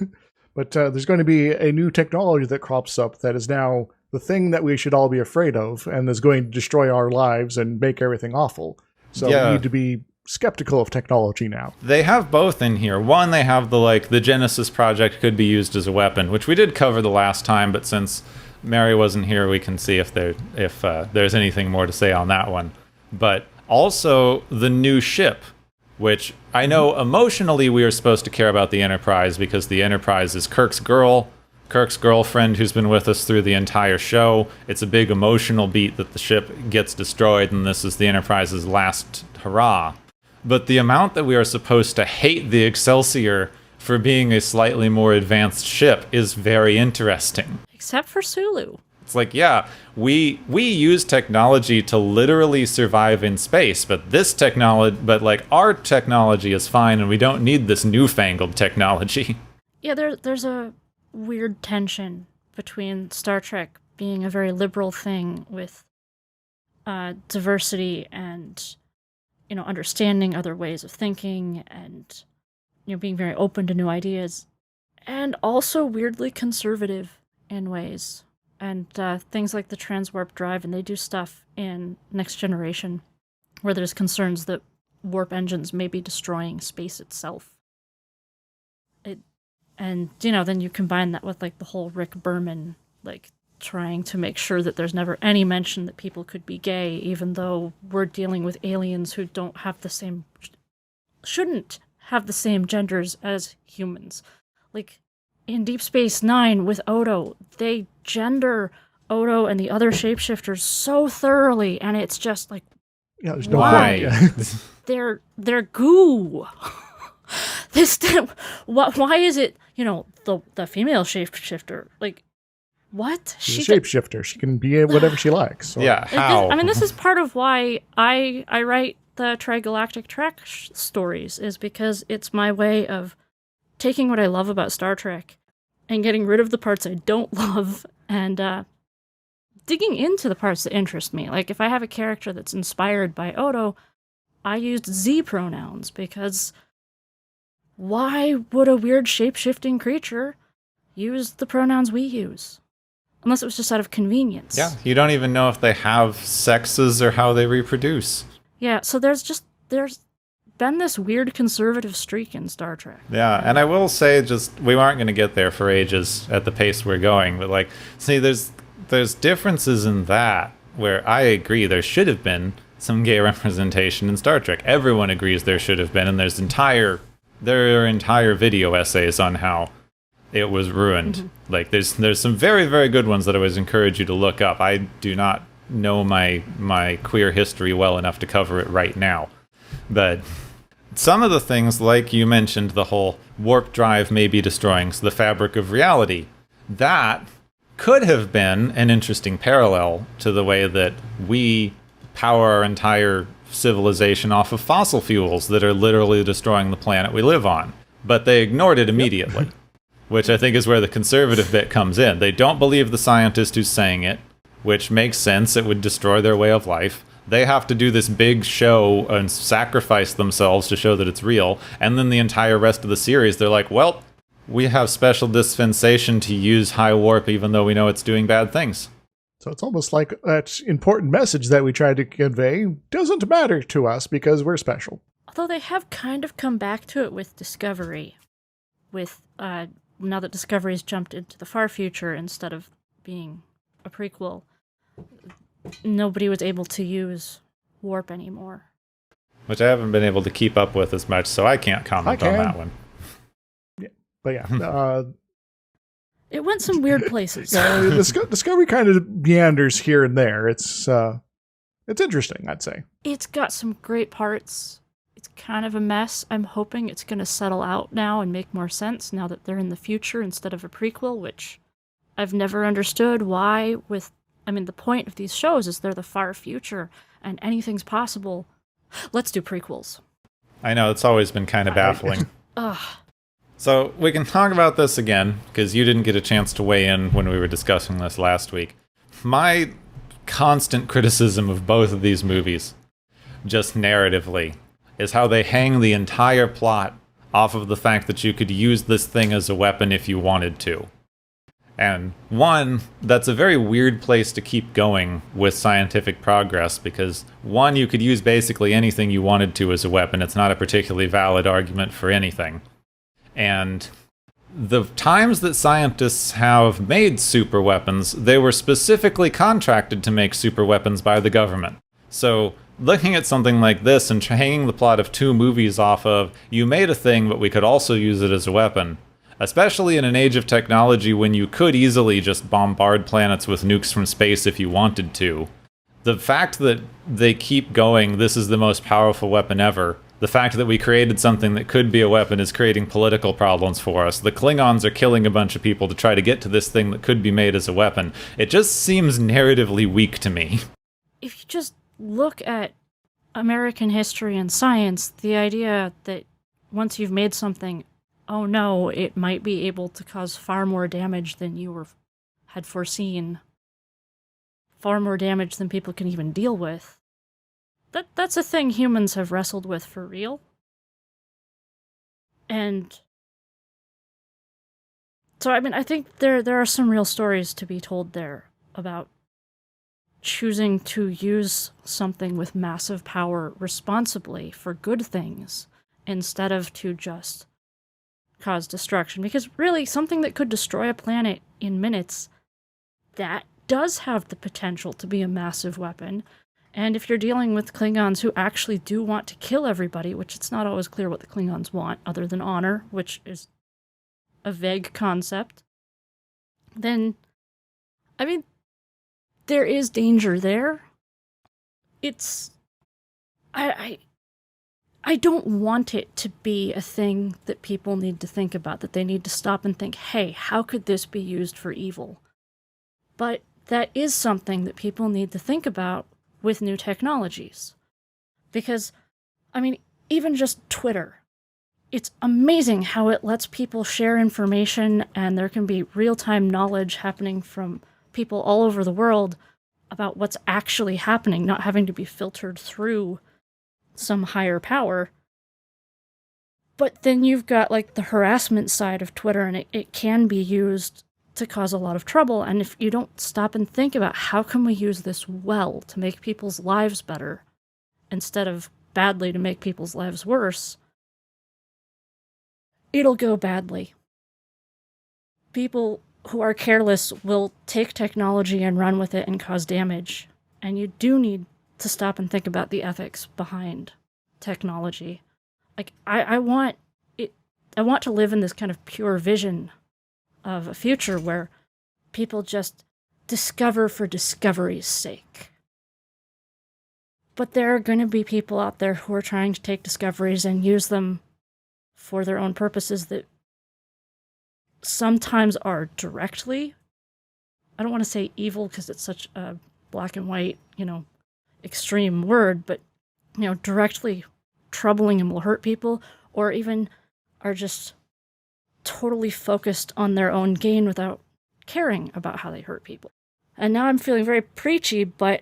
there's going to be a new technology that crops up that is now the thing that we should all be afraid of and is going to destroy our lives and make everything awful. So we need to be skeptical of technology now. They have both in here. One, they have the Genesis project could be used as a weapon, which we did cover the last time, but since Mary wasn't here, we can see if there's anything more to say on that one. But also the new ship, which I know emotionally we are supposed to care about the Enterprise because the Enterprise is Kirk's girlfriend who's been with us through the entire show. It's a big emotional beat that the ship gets destroyed and this is the Enterprise's last hurrah. But the amount that we are supposed to hate the Excelsior for being a slightly more advanced ship is very interesting. Except for Sulu. It's like, yeah, we use technology to literally survive in space, but our technology is fine and we don't need this newfangled technology. Yeah, there's a weird tension between Star Trek being a very liberal thing with diversity and understanding other ways of thinking and, being very open to new ideas, and also weirdly conservative in ways. And things like the transwarp drive, and they do stuff in Next Generation where there's concerns that warp engines may be destroying space itself. Then you combine that with, the whole Rick Berman, trying to make sure that there's never any mention that people could be gay, even though we're dealing with aliens who shouldn't have the same genders as humans. In Deep Space Nine with Odo, they gender Odo and the other shapeshifters so thoroughly, and it's just yeah, there's no why? Point. They're goo. Why is it, the female shapeshifter, what? She's a shapeshifter. She can be whatever she likes. So. Yeah, how? This is part of why I write the tri-galactic Trek stories, is because it's my way of taking what I love about Star Trek and getting rid of the parts I don't love and digging into the parts that interest me. If I have a character that's inspired by Odo, I used Z pronouns because why would a weird shape-shifting creature use the pronouns we use? Unless it was just out of convenience. Yeah, you don't even know if they have sexes or how they reproduce. Yeah, so there's been this weird conservative streak in Star Trek. Yeah, and I will say, we aren't going to get there for ages at the pace we're going, but there's differences in that where I agree there should have been some gay representation in Star Trek. Everyone agrees there should have been, and there are entire video essays on how it was ruined. Mm-hmm. There's some very, very good ones that I always encourage you to look up. I do not know my queer history well enough to cover it right now. But some of the things, like you mentioned, the whole warp drive may be destroying the fabric of reality, that could have been an interesting parallel to the way that we power our entire civilization off of fossil fuels that are literally destroying the planet we live on. But they ignored it immediately, which I think is where the conservative bit comes in. They don't believe the scientist who's saying it, which makes sense. It would destroy their way of life. They have to do this big show and sacrifice themselves to show that it's real. And then the entire rest of the series, they're like, well, we have special dispensation to use high warp even though we know it's doing bad things. So it's almost like that important message that we tried to convey doesn't matter to us because we're special. Although they have kind of come back to it with Discovery. With, now that Discovery's jumped into the far future instead of being a prequel, nobody was able to use warp anymore. Which I haven't been able to keep up with as much, so I can't comment on that one. Yeah, but yeah. It went some weird places. Discovery kind of meanders here and there. It's interesting, I'd say. It's got some great parts. It's kind of a mess. I'm hoping it's going to settle out now and make more sense now that they're in the future instead of a prequel, which I've never understood why the point of these shows is they're the far future and anything's possible. Let's do prequels. I know, it's always been kind of baffling. Ugh. So we can talk about this again, because you didn't get a chance to weigh in when we were discussing this last week. My constant criticism of both of these movies, just narratively, is how they hang the entire plot off of the fact that you could use this thing as a weapon if you wanted to. And one, that's a very weird place to keep going with scientific progress, because one, you could use basically anything you wanted to as a weapon. It's not a particularly valid argument for anything. And the times that scientists have made super weapons, they were specifically contracted to make super weapons by the government. So looking at something like this and hanging the plot of 2 movies off of, you made a thing, but we could also use it as a weapon. Especially in an age of technology when you could easily just bombard planets with nukes from space if you wanted to. The fact that they keep going, this is the most powerful weapon ever. The fact that we created something that could be a weapon is creating political problems for us. The Klingons are killing a bunch of people to try to get to this thing that could be made as a weapon. It just seems narratively weak to me. If you just look at American history and science, the idea that once you've made something, oh no, it might be able to cause far more damage than you had foreseen. Far more damage than people can even deal with. That's a thing humans have wrestled with for real. And so, I think there are some real stories to be told there about choosing to use something with massive power responsibly for good things instead of to just cause destruction. Because really, something that could destroy a planet in minutes, that does have the potential to be a massive weapon. And if you're dealing with Klingons who actually do want to kill everybody, which it's not always clear what the Klingons want, other than honor, which is a vague concept, then, there is danger there. I don't want it to be a thing that people need to think about, that they need to stop and think, hey, how could this be used for evil? But that is something that people need to think about with new technologies. Because, even just Twitter. It's amazing how it lets people share information and there can be real-time knowledge happening from people all over the world about what's actually happening, not having to be filtered through some higher power. But then you've got the harassment side of Twitter, and it can be used to cause a lot of trouble. And if you don't stop and think about how can we use this well to make people's lives better instead of badly to make people's lives worse, it'll go badly. People who are careless will take technology and run with it and cause damage. And you do need to stop and think about the ethics behind technology. I want to live in this kind of pure vision of a future where people just discover for discovery's sake. But there are going to be people out there who are trying to take discoveries and use them for their own purposes that sometimes are directly, I don't want to say evil because it's such a black and white, extreme word, but, directly troubling and will hurt people, or even are just totally focused on their own gain without caring about how they hurt people. And now I'm feeling very preachy, but,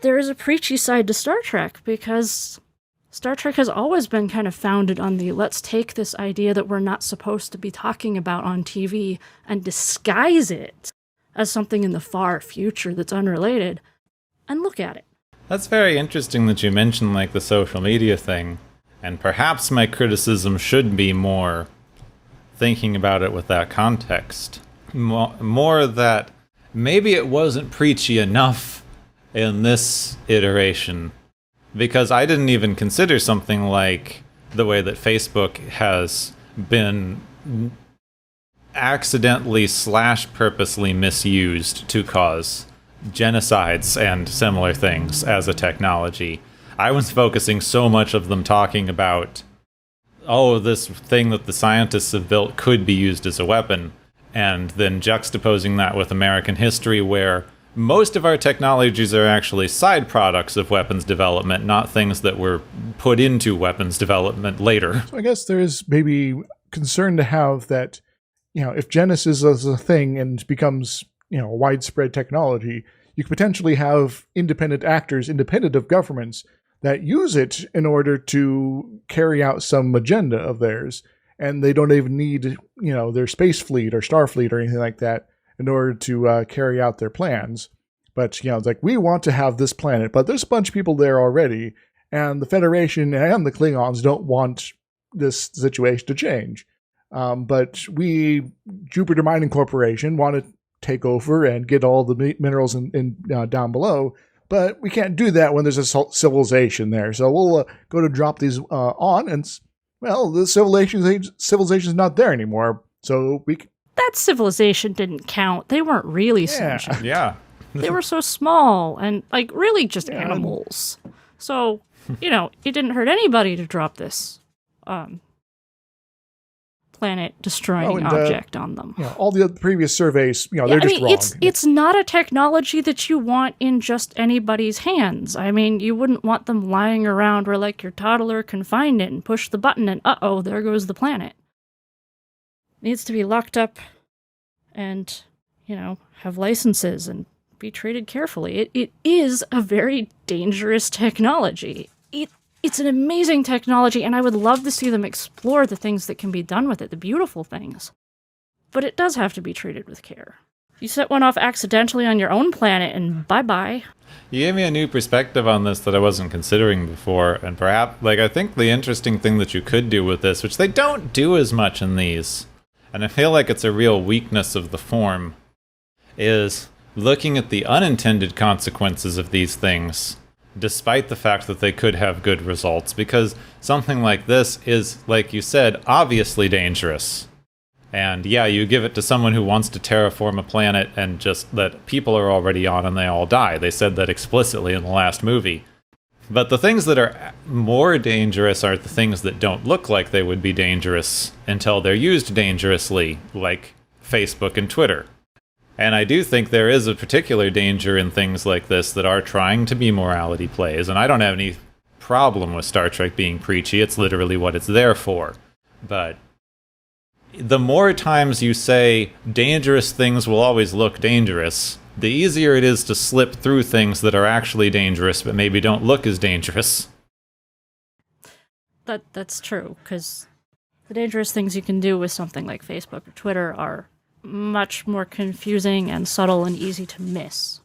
there is a preachy side to Star Trek, because Star Trek has always been kind of founded on the let's take this idea that we're not supposed to be talking about on TV and disguise it as something in the far future that's unrelated, and look at it. That's very interesting that you mentioned, the social media thing, and perhaps my criticism should be more thinking about it with that context. More that maybe it wasn't preachy enough in this iteration, because I didn't even consider something like the way that Facebook has been accidentally / purposely misused to cause genocides and similar things as a technology. I was focusing so much of them talking about, this thing that the scientists have built could be used as a weapon, and then juxtaposing that with American history, where most of our technologies are actually side products of weapons development, not things that were put into weapons development later. So I guess there is maybe concern to have that, if Genesis is a thing and becomes, widespread technology, you could potentially have independent actors, independent of governments, that use it in order to carry out some agenda of theirs. And they don't even need, their space fleet or Starfleet or anything like that in order to carry out their plans. But, it's like, we want to have this planet, but there's a bunch of people there already, and the Federation and the Klingons don't want this situation to change. But we, Jupiter Mining Corporation, want to take over and get all the minerals in down below, but we can't do that when there's a civilization there. So we'll go to drop these on, and, the civilization's not there anymore. So that civilization didn't count. They weren't really sentient. Yeah. They were so small and, really just animals. So, it didn't hurt anybody to drop this planet-destroying object on them. All the other previous surveys, they're just wrong. It's not a technology that you want in just anybody's hands. You wouldn't want them lying around where, your toddler can find it and push the button and, there goes the planet. It needs to be locked up and, have licenses and be treated carefully. It is a very dangerous technology. It's an amazing technology, and I would love to see them explore the things that can be done with it, the beautiful things. But it does have to be treated with care. You set one off accidentally on your own planet, and bye-bye. You gave me a new perspective on this that I wasn't considering before, and perhaps, I think the interesting thing that you could do with this, which they don't do as much in these, and I feel like it's a real weakness of the form, is looking at the unintended consequences of these things, despite the fact that they could have good results, because something like this is, like you said, obviously dangerous. And yeah, you give it to someone who wants to terraform a planet and just that people are already on and they all die. They said that explicitly in the last movie. But the things that are more dangerous are the things that don't look like they would be dangerous until they're used dangerously, like Facebook and Twitter. And I do think there is a particular danger in things like this that are trying to be morality plays, and I don't have any problem with Star Trek being preachy. It's literally what it's there for. But the more times you say dangerous things will always look dangerous, the easier it is to slip through things that are actually dangerous but maybe don't look as dangerous. That's true, because the dangerous things you can do with something like Facebook or Twitter are much more confusing and subtle and easy to miss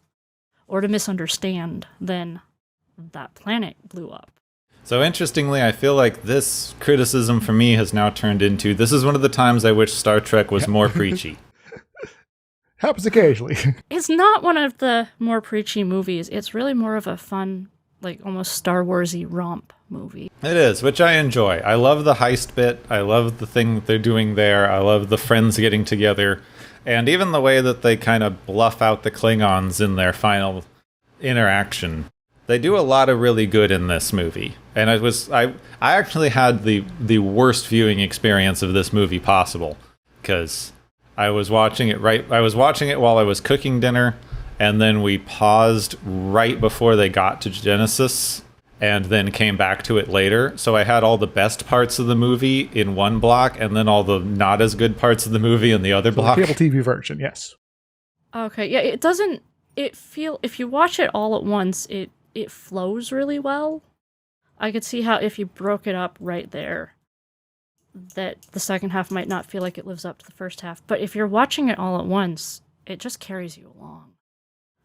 or to misunderstand than that planet blew up. So interestingly, I feel like this criticism for me has now turned into, this is one of the times I wish Star Trek was more preachy. Happens occasionally. It's not one of the more preachy movies. It's really more of a fun, almost Star Wars-y romp movie. It is, which I enjoy. I love the heist bit. I love the thing that they're doing there. I love the friends getting together. And even the way that they kind of bluff out the Klingons in their final interaction They do a lot of really good in this movie. And I actually had the worst viewing experience of this movie possible, because I was watching it while I was cooking dinner, and then we paused right before they got to Genesis and then came back to it later. So I had all the best parts of the movie in one block and then all the not as good parts of the movie in the other block. The cable TV version, yes. Okay, yeah, if you watch it all at once, it flows really well. I could see how if you broke it up right there, that the second half might not feel like it lives up to the first half. But if you're watching it all at once, it just carries you along.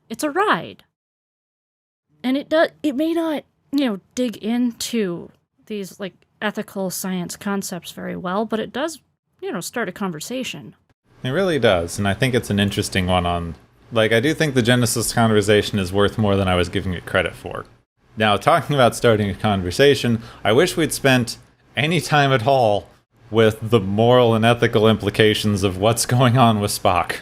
It's a ride. And it may not, dig into these like ethical science concepts very well, but it does, start a conversation. It really does, and I think it's an interesting one on... Like, I do think the Genesis conversation is worth more than I was giving it credit for. Now, talking about starting a conversation, I wish we'd spent any time at all with the moral and ethical implications of what's going on with Spock.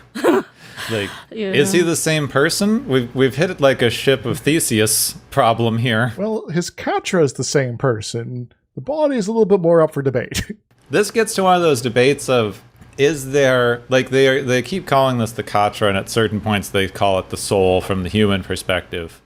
Like, Yeah. Is he the same person? We've hit it like a ship of Theseus problem here. Well, his Katra is the same person. The body is a little bit more up for debate. This gets to one of those debates of, is there, like, they keep calling this the Katra, and at certain points they call it the soul from the human perspective.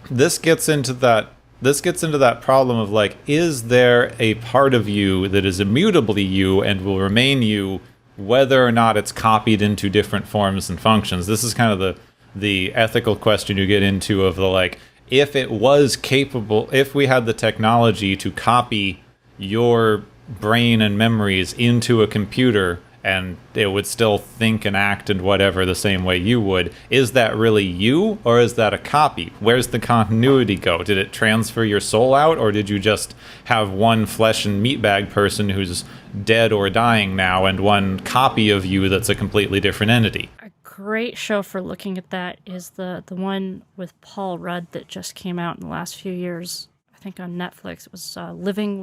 This gets into that problem of, like, is there a part of you that is immutably you and will remain you, whether or not it's copied into different forms and functions? This is kind of the ethical question you get into of the, like, if it was capable, if we had the technology to copy your brain and memories into a computer and it would still think and act and whatever the same way you would, is that really you, or is that a copy? Where's the continuity go? Did it transfer your soul out, or did you just have one flesh and meat bag person who's dead or dying now and one copy of you that's a completely different entity? A great show for looking at that is the one with Paul Rudd that just came out in the last few years. I think on Netflix. It was Living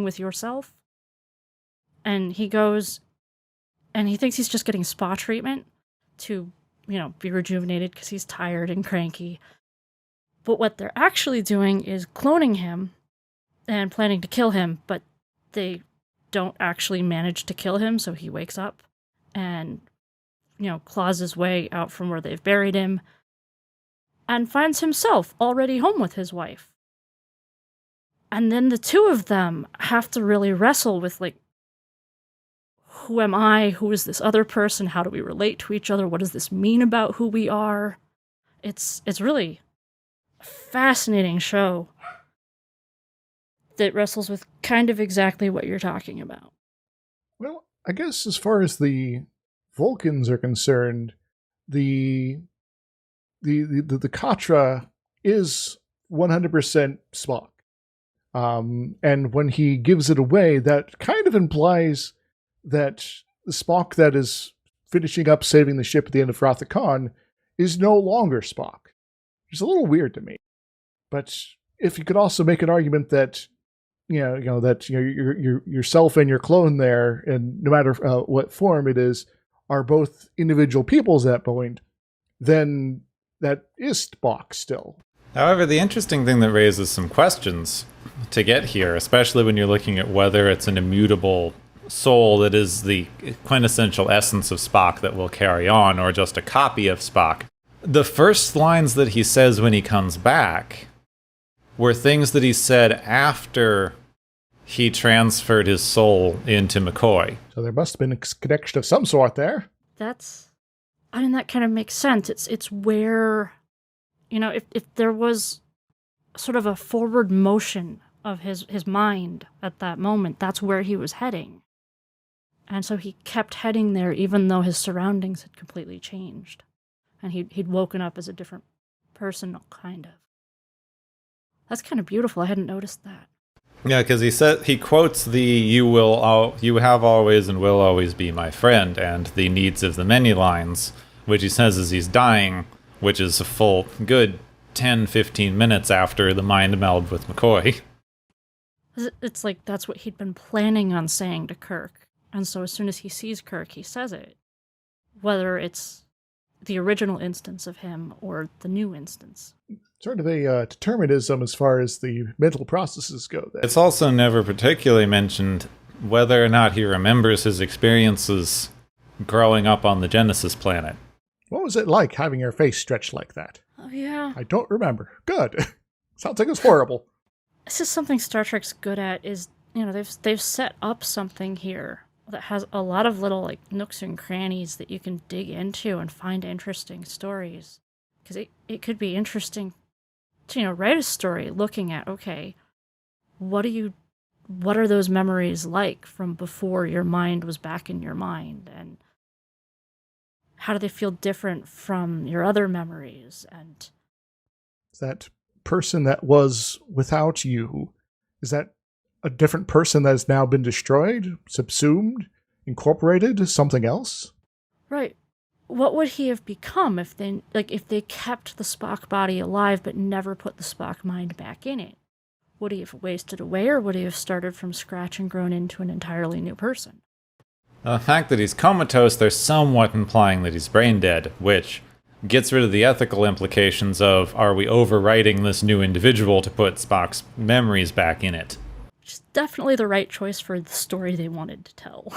with Yourself. And he goes, and he thinks he's just getting spa treatment to, be rejuvenated because he's tired and cranky. But what they're actually doing is cloning him and planning to kill him, but they don't actually manage to kill him, so he wakes up and, claws his way out from where they've buried him and finds himself already home with his wife. And then the two of them have to really wrestle with, like, who am I? Who is this other person? How do we relate to each other? What does this mean about who we are? It's really a fascinating show that wrestles with kind of exactly what you're talking about. Well, I guess as far as the Vulcans are concerned, the Katra is 100% Spock. And when he gives it away, that kind of implies that the Spock that is finishing up saving the ship at the end of Wrath of Khan is no longer Spock. It's a little weird to me. But if you could also make an argument that yourself and your clone there, and no matter what form it is, are both individual peoples at that point, then that is Spock still. However, the interesting thing that raises some questions to get here, especially when you're looking at whether it's an immutable soul that is the quintessential essence of Spock that will carry on, or just a copy of Spock. The first lines that he says when he comes back were things that he said after he transferred his soul into McCoy. So there must have been a connection of some sort there. That kind of makes sense. It's where, if there was sort of a forward motion of his mind at that moment, that's where he was heading. And so he kept heading there even though his surroundings had completely changed. And he'd woken up as a different person, kind of. That's kind of beautiful. I hadn't noticed that. Yeah, because he quotes the you have always and will always be my friend, and the needs of the many lines, which he says as he's dying, which is a full good 10-15 minutes after the mind meld with McCoy. It's like that's what he'd been planning on saying to Kirk. And so as soon as he sees Kirk, he says it. Whether it's the original instance of him or the new instance. Sort of a determinism as far as the mental processes go. Then. It's also never particularly mentioned whether or not he remembers his experiences growing up on the Genesis planet. What was it like having your face stretched like that? Oh, yeah. I don't remember. Good. Sounds like it's horrible. This is something Star Trek's good at is, they've set up something here that has a lot of little, like, nooks and crannies that you can dig into and find interesting stories. Because it could be interesting to, write a story looking at, okay, what are those memories like from before your mind was back in your mind? And how do they feel different from your other memories? And that person that was without you, is that a different person that has now been destroyed, subsumed, incorporated, something else? Right. What would he have become if they kept the Spock body alive but never put the Spock mind back in it? Would he have wasted away, or would he have started from scratch and grown into an entirely new person? The fact that he's comatose, they're somewhat implying that he's brain dead, which gets rid of the ethical implications of, are we overwriting this new individual to put Spock's memories back in it? Which is definitely the right choice for the story they wanted to tell.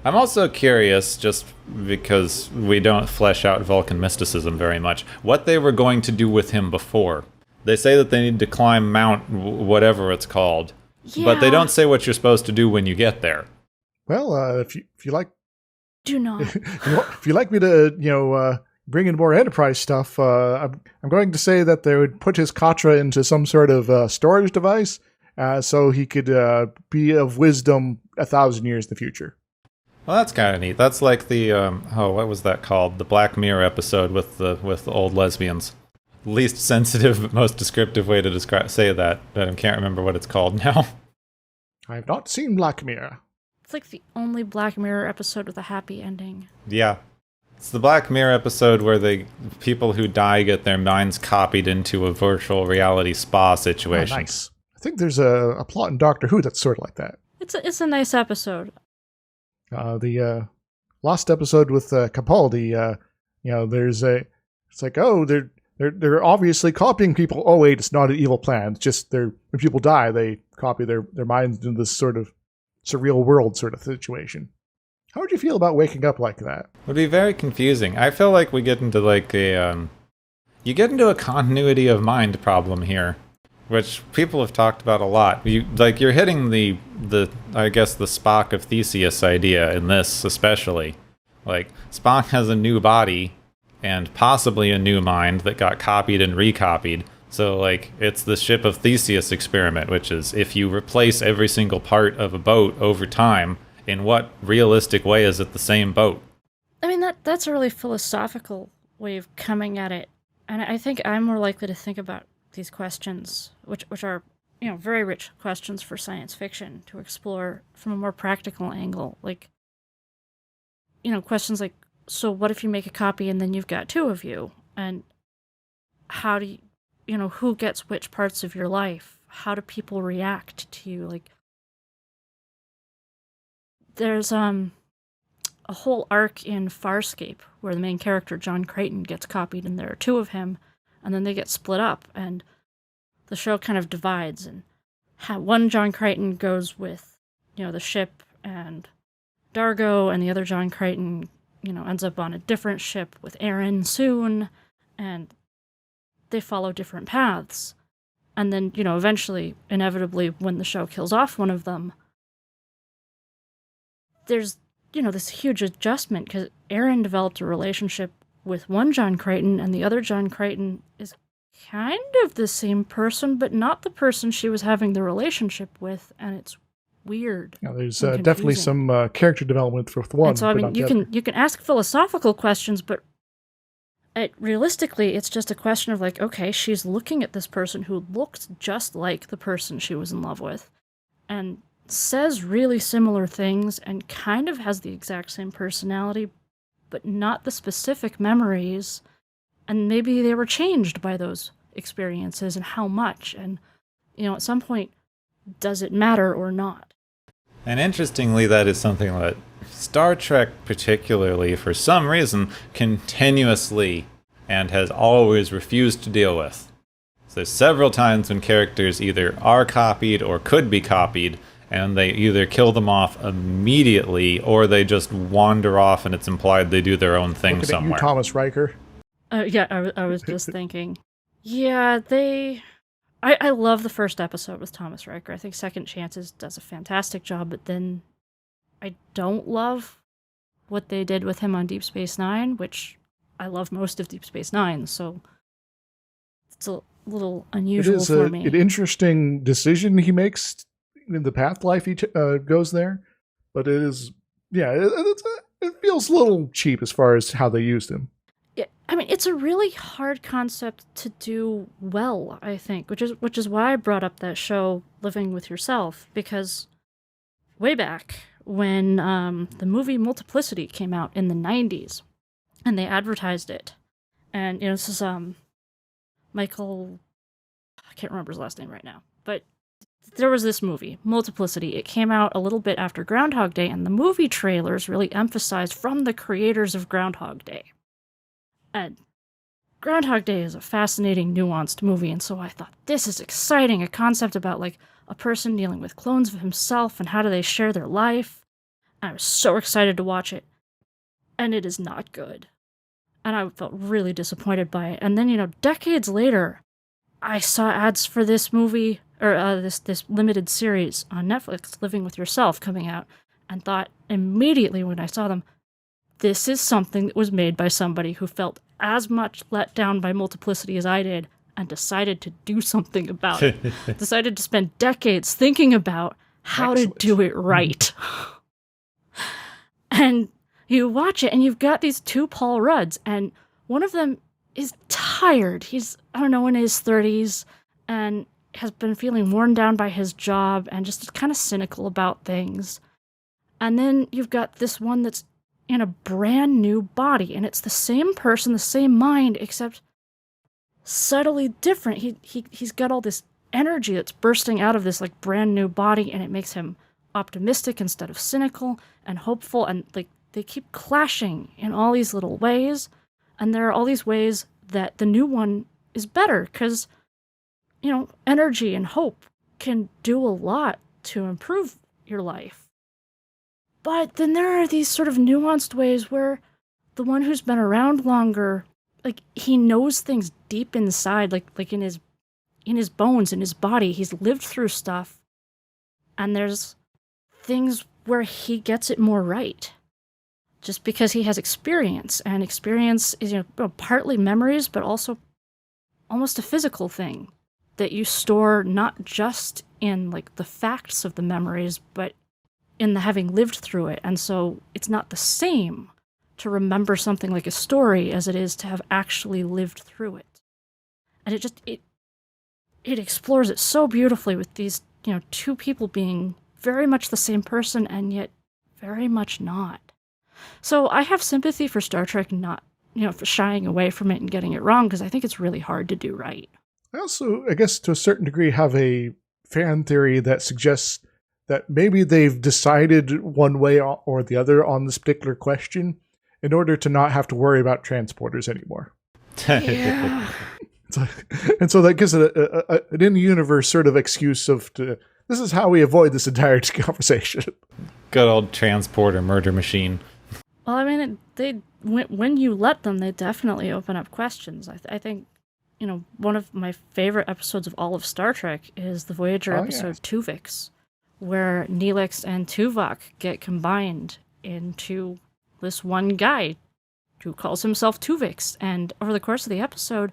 I'm also curious, just because we don't flesh out Vulcan mysticism very much, what they were going to do with him before. They say that they need to climb Mount whatever it's called, but they don't say what you're supposed to do when you get there. Well, if you like, do not. If you like me to, bring in more Enterprise stuff, I'm going to say that they would put his Katra into some sort of storage device, so he could be of wisdom 1,000 years in the future. Well, that's kind of neat. That's like the what was that called? The Black Mirror episode with the old lesbians. Least sensitive but most descriptive way to say that, but I can't remember what it's called now. I have not seen Black Mirror. It's like the only Black Mirror episode with a happy ending. Yeah. It's the Black Mirror episode where the people who die get their minds copied into a virtual reality spa situation. Oh, nice. I think there's a plot in Doctor Who that's sort of like that. It's a nice episode. The lost episode with Capaldi, it's like, oh, they're obviously copying people. Oh wait, it's not an evil plan. It's just when people die, they copy their minds into this sort of surreal world sort of situation. How would you feel about waking up like that? It would be very confusing. I feel like we get into like you get into a continuity of mind problem here, which people have talked about a lot. You're hitting the I guess the Spock of Theseus idea in this especially. Like Spock has a new body and possibly a new mind that got copied and recopied. So like it's the ship of Theseus experiment, which is if you replace every single part of a boat over time, in what realistic way is it the same boat? I mean, that's a really philosophical way of coming at it. And I think I'm more likely to think about these questions, which are, very rich questions for science fiction to explore from a more practical angle. Like, questions like, so what if you make a copy and then you've got two of you? And how do you, who gets which parts of your life? How do people react to you? Like, there's a whole arc in Farscape where the main character, John Crichton, gets copied and there are two of him, and then they get split up, and the show kind of divides, and one John Crichton goes with, the ship and Dargo, and the other John Crichton, ends up on a different ship with Aaron soon, and they follow different paths. And then, eventually, inevitably, when the show kills off one of them, there's, this huge adjustment, because Aaron developed a relationship with one John Crichton, and the other John Crichton is kind of the same person, but not the person she was having the relationship with, and it's weird. Yeah, there's definitely some character development with one. And so, I mean, you can ask philosophical questions, but realistically, it's just a question of like, okay, she's looking at this person who looks just like the person she was in love with, and says really similar things, and kind of has the exact same personality, but not the specific memories, and maybe they were changed by those experiences, and how much, and, at some point, does it matter or not? And interestingly, that is something that Star Trek particularly, for some reason, continuously and has always refused to deal with. So there's several times when characters either are copied or could be copied, and they either kill them off immediately or they just wander off and it's implied they do their own thing Looking somewhere. at you, Thomas Riker. Yeah, I was just thinking. Yeah, I love the first episode with Thomas Riker. I think Second Chances does a fantastic job, but then I don't love what they did with him on Deep Space Nine, which I love most of Deep Space Nine, so it's a little unusual for me. It is an interesting decision he makes in the path life he goes there, but it is, yeah, it feels a little cheap as far as how they used him. I mean, it's a really hard concept to do well, I think, which is why I brought up that show Living with Yourself, because way back when the movie Multiplicity came out in the 90s, and they advertised it, and this is Michael, I can't remember his last name right now, but there was this movie, Multiplicity. It came out a little bit after Groundhog Day, and the movie trailers really emphasized from the creators of Groundhog Day. And Groundhog Day is a fascinating, nuanced movie, and so I thought, this is exciting, a concept about, like, a person dealing with clones of himself, and how do they share their life. And I was so excited to watch it. And it is not good. And I felt really disappointed by it. And then, decades later, I saw ads for this movie, or this limited series on Netflix, Living with Yourself, coming out, and thought immediately when I saw them, this is something that was made by somebody who felt as much let down by Multiplicity as I did, and decided to do something about it. Decided to spend decades thinking about how to do it right. And you watch it, and you've got these two Paul Rudds, and one of them is tired. He's, I don't know, in his 30s, and has been feeling worn down by his job, and just kind of cynical about things. And then you've got this one that's in a brand new body, and it's the same person, the same mind, except subtly different. He's got all this energy that's bursting out of this like brand new body, and it makes him optimistic instead of cynical and hopeful, and like they keep clashing in all these little ways, and there are all these ways that the new one is better because energy and hope can do a lot to improve your life. But then there are these sort of nuanced ways where the one who's been around longer, like, he knows things deep inside, like in his bones, in his body. He's lived through stuff, and there's things where he gets it more right, just because he has experience, and experience is partly memories, but also almost a physical thing that you store not just in like the facts of the memories, but in the having lived through it. And so it's not the same to remember something like a story as it is to have actually lived through it. And it explores it so beautifully with these, two people being very much the same person and yet very much not. So I have sympathy for Star Trek not, for shying away from it and getting it wrong, because I think it's really hard to do right. I also, I guess to a certain degree, have a fan theory that suggests that maybe they've decided one way or the other on this particular question in order to not have to worry about transporters anymore. Yeah. And so that gives it an in-universe sort of excuse this is how we avoid this entire conversation. Good old transporter murder machine. Well, I mean, when you let them, they definitely open up questions. I think, one of my favorite episodes of all of Star Trek is the Voyager episode Tuvix, where Neelix and Tuvok get combined into this one guy who calls himself Tuvix. And over the course of the episode,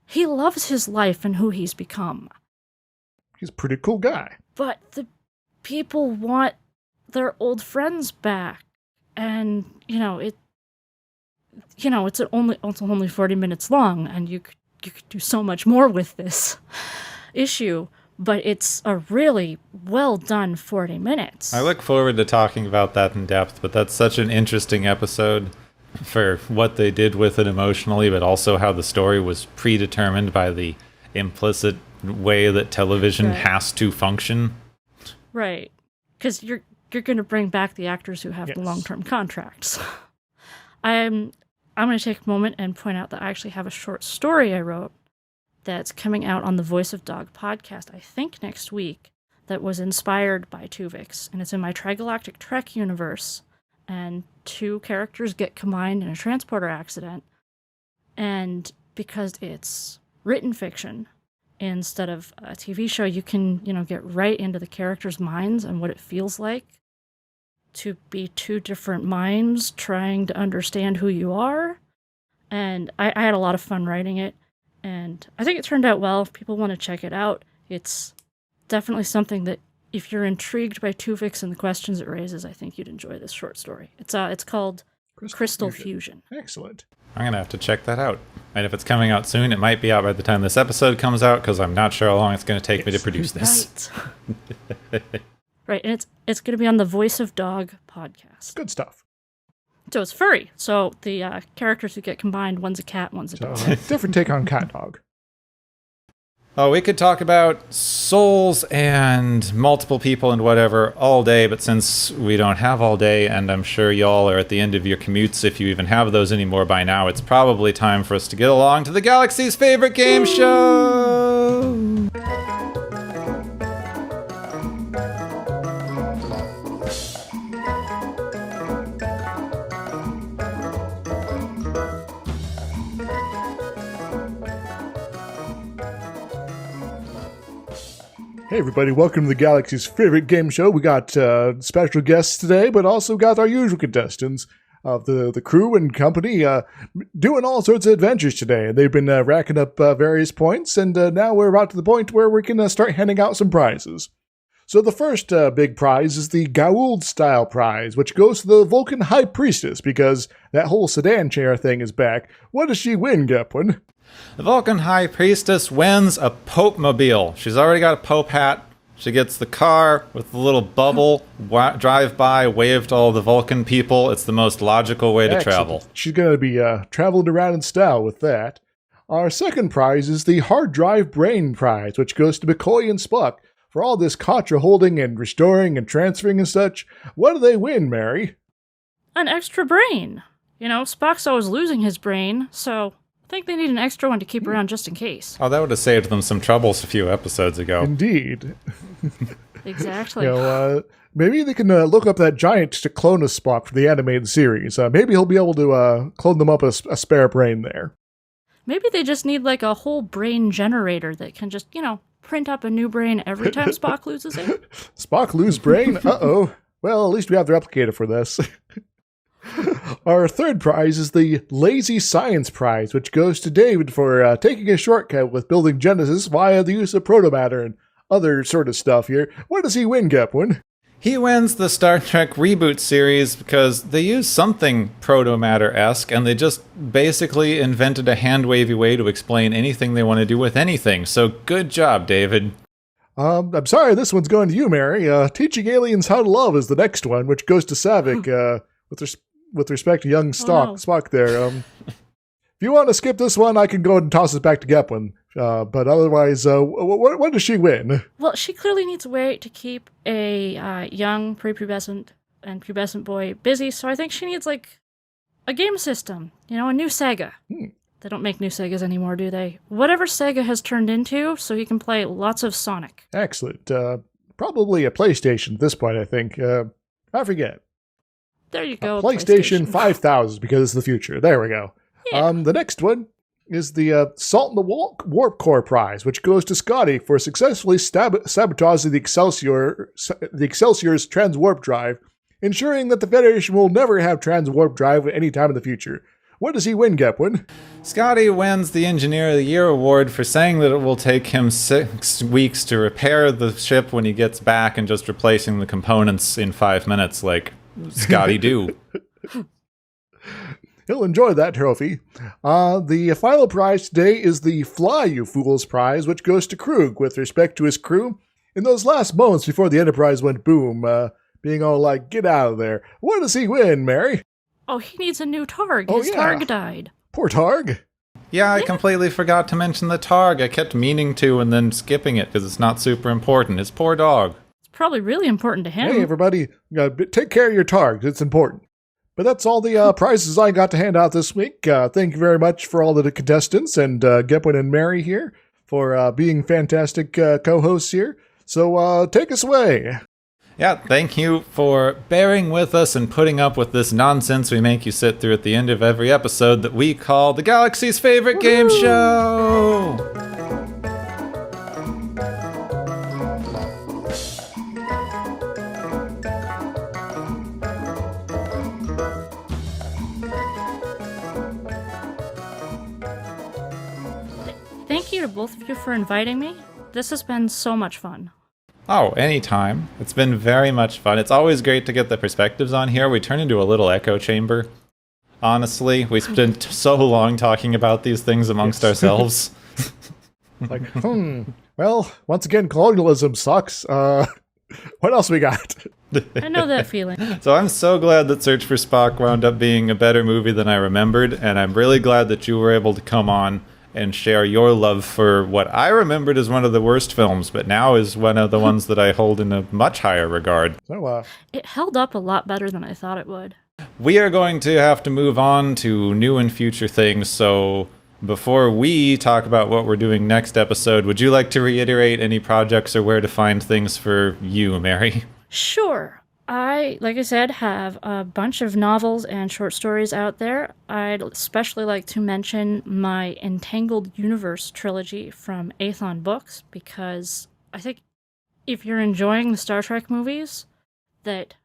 he loves his life and who he's become. He's a pretty cool guy. But the people want their old friends back. And, it's only 40 minutes long, and you could do so much more with this issue. But it's a really well done 40 minutes. I look forward to talking about that in depth, but that's such an interesting episode for what they did with it emotionally, but also how the story was predetermined by the implicit way that television has to function. Right. Because you're you're going to bring back the actors who have the long-term contracts. I'm going to take a moment and point out that I actually have a short story I wrote that's coming out on the Voice of Dog podcast, I think next week, that was inspired by Tuvix, and it's in my tri-galactic Trek universe, and 2 characters get combined in a transporter accident, and because it's written fiction instead of a TV show, you can, get right into the characters' minds and what it feels like to be 2 different minds trying to understand who you are. And I had a lot of fun writing it, and I think it turned out well. If people want to check it out, it's definitely something that if you're intrigued by Tuvix and the questions it raises, I think you'd enjoy this short story. It's called Crystal Fusion. Excellent. I'm going to have to check that out. And if it's coming out soon, it might be out by the time this episode comes out, because I'm not sure how long it's going to take me to produce this. Right. Right, and it's going to be on the Voice of Dog podcast. Good stuff. So it's furry. So the characters who get combined, one's a cat, one's a dog. Different take on cat dog. Oh, we could talk about souls and multiple people and whatever all day, but since we don't have all day, and I'm sure y'all are at the end of your commutes, if you even have those anymore by now, it's probably time for us to get along to the galaxy's favorite game show! Hey everybody, welcome to the Galaxy's favorite game show. We got special guests today, but also got our usual contestants of the crew and company doing all sorts of adventures today. They've been racking up various points, and now we're about to the point where we can start handing out some prizes. So the first big prize is the Goa'uld-style prize, which goes to the Vulcan High Priestess, because that whole sedan chair thing is back. What does she win, Gepwin? The Vulcan High Priestess wins a Pope-mobile. She's already got a Pope hat. She gets the car with the little bubble, drive by, wave to all the Vulcan people. It's the most logical way to travel. She's going to be traveling around in style with that. Our second prize is the Hard Drive Brain prize, which goes to McCoy and Spock. For all this Contra holding and restoring and transferring and such, what do they win, Mary? An extra brain. Spock's always losing his brain, so I think they need an extra one to keep around just in case. Oh, that would have saved them some troubles a few episodes ago. Indeed. Exactly. Maybe they can look up that giant to clone a Spock for the animated series. Maybe he'll be able to clone them up a spare brain there. Maybe they just need like a whole brain generator that can just, print up a new brain every time Spock loses it. Spock lose brain? Uh-oh. Well, at least we have the replicator for this. Our third prize is the Lazy Science Prize, which goes to David for taking a shortcut with building Genesis via the use of protomatter and other sort of stuff here. What does he win, Gepwin? He wins the Star Trek reboot series because they used something protomatter-esque, and they just basically invented a hand-wavy way to explain anything they want to do with anything. So good job, David. I'm sorry, this one's going to you, Mary. Teaching Aliens How to Love is the next one, which goes to Savick with respect to young Spock there. If you want to skip this one, I can go and toss it back to Gepwin. But otherwise, what does she win? Well, she clearly needs a way to keep a young prepubescent and pubescent boy busy, so I think she needs, like, a game system. A new Sega. They don't make new Segas anymore, do they? Whatever Sega has turned into, so he can play lots of Sonic. Excellent. Probably a PlayStation at this point, I think. I forget. There you go. PlayStation 5000, because it's the future. There we go. Yeah. The next one is the Salt in the Warp Core Prize, which goes to Scotty for successfully sabotaging the Excelsior's transwarp drive, ensuring that the Federation will never have transwarp drive at any time in the future. What does he win, Gepwin? Scotty wins the Engineer of the Year award for saying that it will take him 6 weeks to repair the ship when he gets back and just replacing the components in 5 minutes like Scotty do. He'll enjoy that trophy. The final prize today is the Fly, You Fools prize, which goes to Krug with respect to his crew. In those last moments before the Enterprise went boom, being all like, get out of there. What does he win, Mary? Oh, he needs a new Targ. His Targ died. Poor Targ. Yeah, I completely forgot to mention the Targ. I kept meaning to and then skipping it because it's not super important. His poor dog. His probably really important to him. Hey, everybody, take care of your targs. It's important. But that's all the prizes I got to hand out this week. Thank you very much for all the contestants and Gepwin and Mary here for being fantastic co-hosts here. So take us away. Yeah, thank you for bearing with us and putting up with this nonsense we make you sit through at the end of every episode that we call the Galaxy's Favorite Game Show! Thank you to both of you for inviting me. This has been so much fun. Oh, anytime. It's been very much fun. It's always great to get the perspectives on here. We turn into a little echo chamber. Honestly, we spent so long talking about these things amongst ourselves. Like, well, once again, colonialism sucks. What else we got? I know that feeling. So I'm so glad that Search for Spock wound up being a better movie than I remembered, and I'm really glad that you were able to come on and share your love for what I remembered as one of the worst films, but now is one of the ones that I hold in a much higher regard. So, It held up a lot better than I thought it would. We are going to have to move on to new and future things, so before we talk about what we're doing next episode, would you like to reiterate any projects or where to find things for you, Mary? Sure. I, like I said, have a bunch of novels and short stories out there. I'd especially like to mention my Entangled Universe trilogy from Aethon Books, because I think if you're enjoying the Star Trek movies, that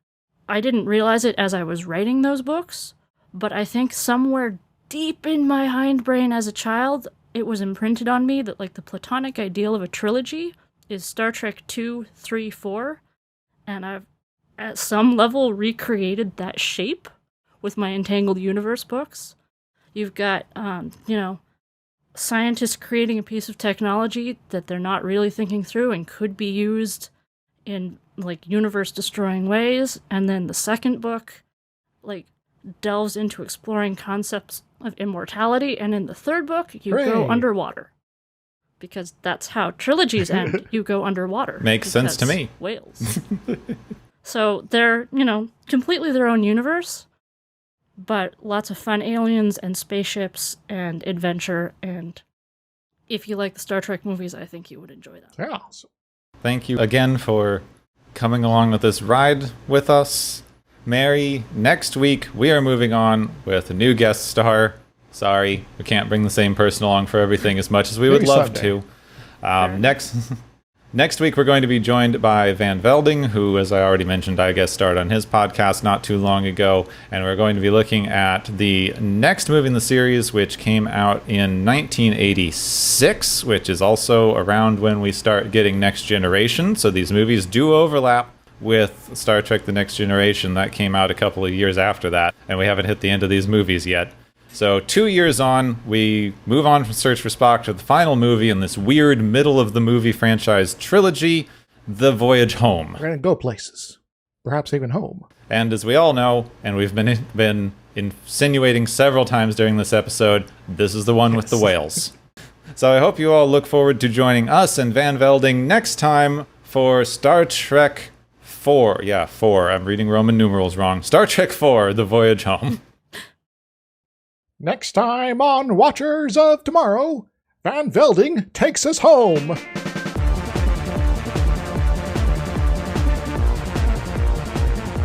I didn't realize it as I was writing those books, but I think somewhere deep in my hindbrain as a child, it was imprinted on me that like the platonic ideal of a trilogy is Star Trek 2, 3, 4, and I've at some level recreated that shape with my Entangled Universe books. You've got, scientists creating a piece of technology that they're not really thinking through and could be used in, like, universe-destroying ways. And then the second book, like, delves into exploring concepts of immortality. And in the third book, you go underwater. Because that's how trilogies end. You go underwater. Makes sense to me. Whales. So they're, completely their own universe, but lots of fun aliens and spaceships and adventure, and if you like the Star Trek movies, I think you would enjoy them. yeah. Thank you again for coming along with this ride with us. Mary, next week we are moving on with a new guest star. Sorry, we can't bring the same person along for everything as much as we would love to. Next week, we're going to be joined by Van Velding, who, as I already mentioned, I guess started on his podcast not too long ago. And we're going to be looking at the next movie in the series, which came out in 1986, which is also around when we start getting Next Generation. So these movies do overlap with Star Trek The Next Generation. That came out a couple of years after that, and we haven't hit the end of these movies yet. So 2 years on, we move on from Search for Spock to the final movie in this weird middle-of-the-movie franchise trilogy, The Voyage Home. We're going to go places. Perhaps even home. And as we all know, and we've been insinuating several times during this episode, this is the one with the whales. So I hope you all look forward to joining us and Van Velding next time for Star Trek 4. Yeah, 4. I'm reading Roman numerals wrong. Star Trek 4, The Voyage Home. Next time on Watchers of Tomorrow, Van Velding takes us home.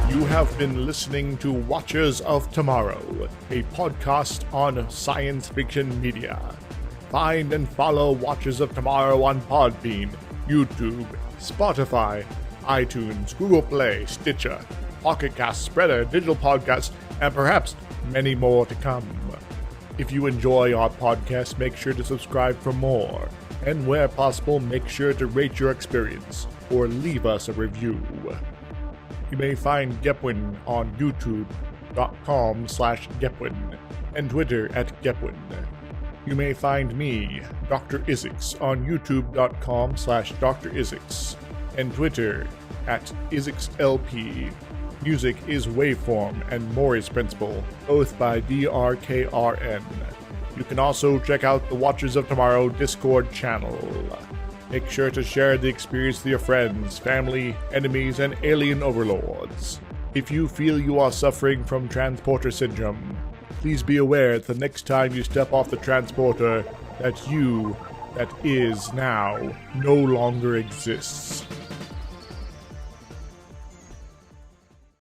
You have been listening to Watchers of Tomorrow, a podcast on science fiction media. Find and follow Watchers of Tomorrow on Podbean, YouTube, Spotify, iTunes, Google Play, Stitcher, Pocket Cast, Spreader, Digital Podcast, and perhaps many more to come. If you enjoy our podcast, make sure to subscribe for more. And where possible, make sure to rate your experience or leave us a review. You may find Gepwin on youtube.com/Gepwin and Twitter @Gepwin. You may find me, Dr. Isix, on youtube.com/Dr. Isix and Twitter @IsixLP. Music is Waveform and Maury's Principle, both by DRKRN. You can also check out the Watchers of Tomorrow Discord channel. Make sure to share the experience with your friends, family, enemies, and alien overlords. If you feel you are suffering from transporter syndrome, please be aware that the next time you step off the transporter, that you, that is now, no longer exists.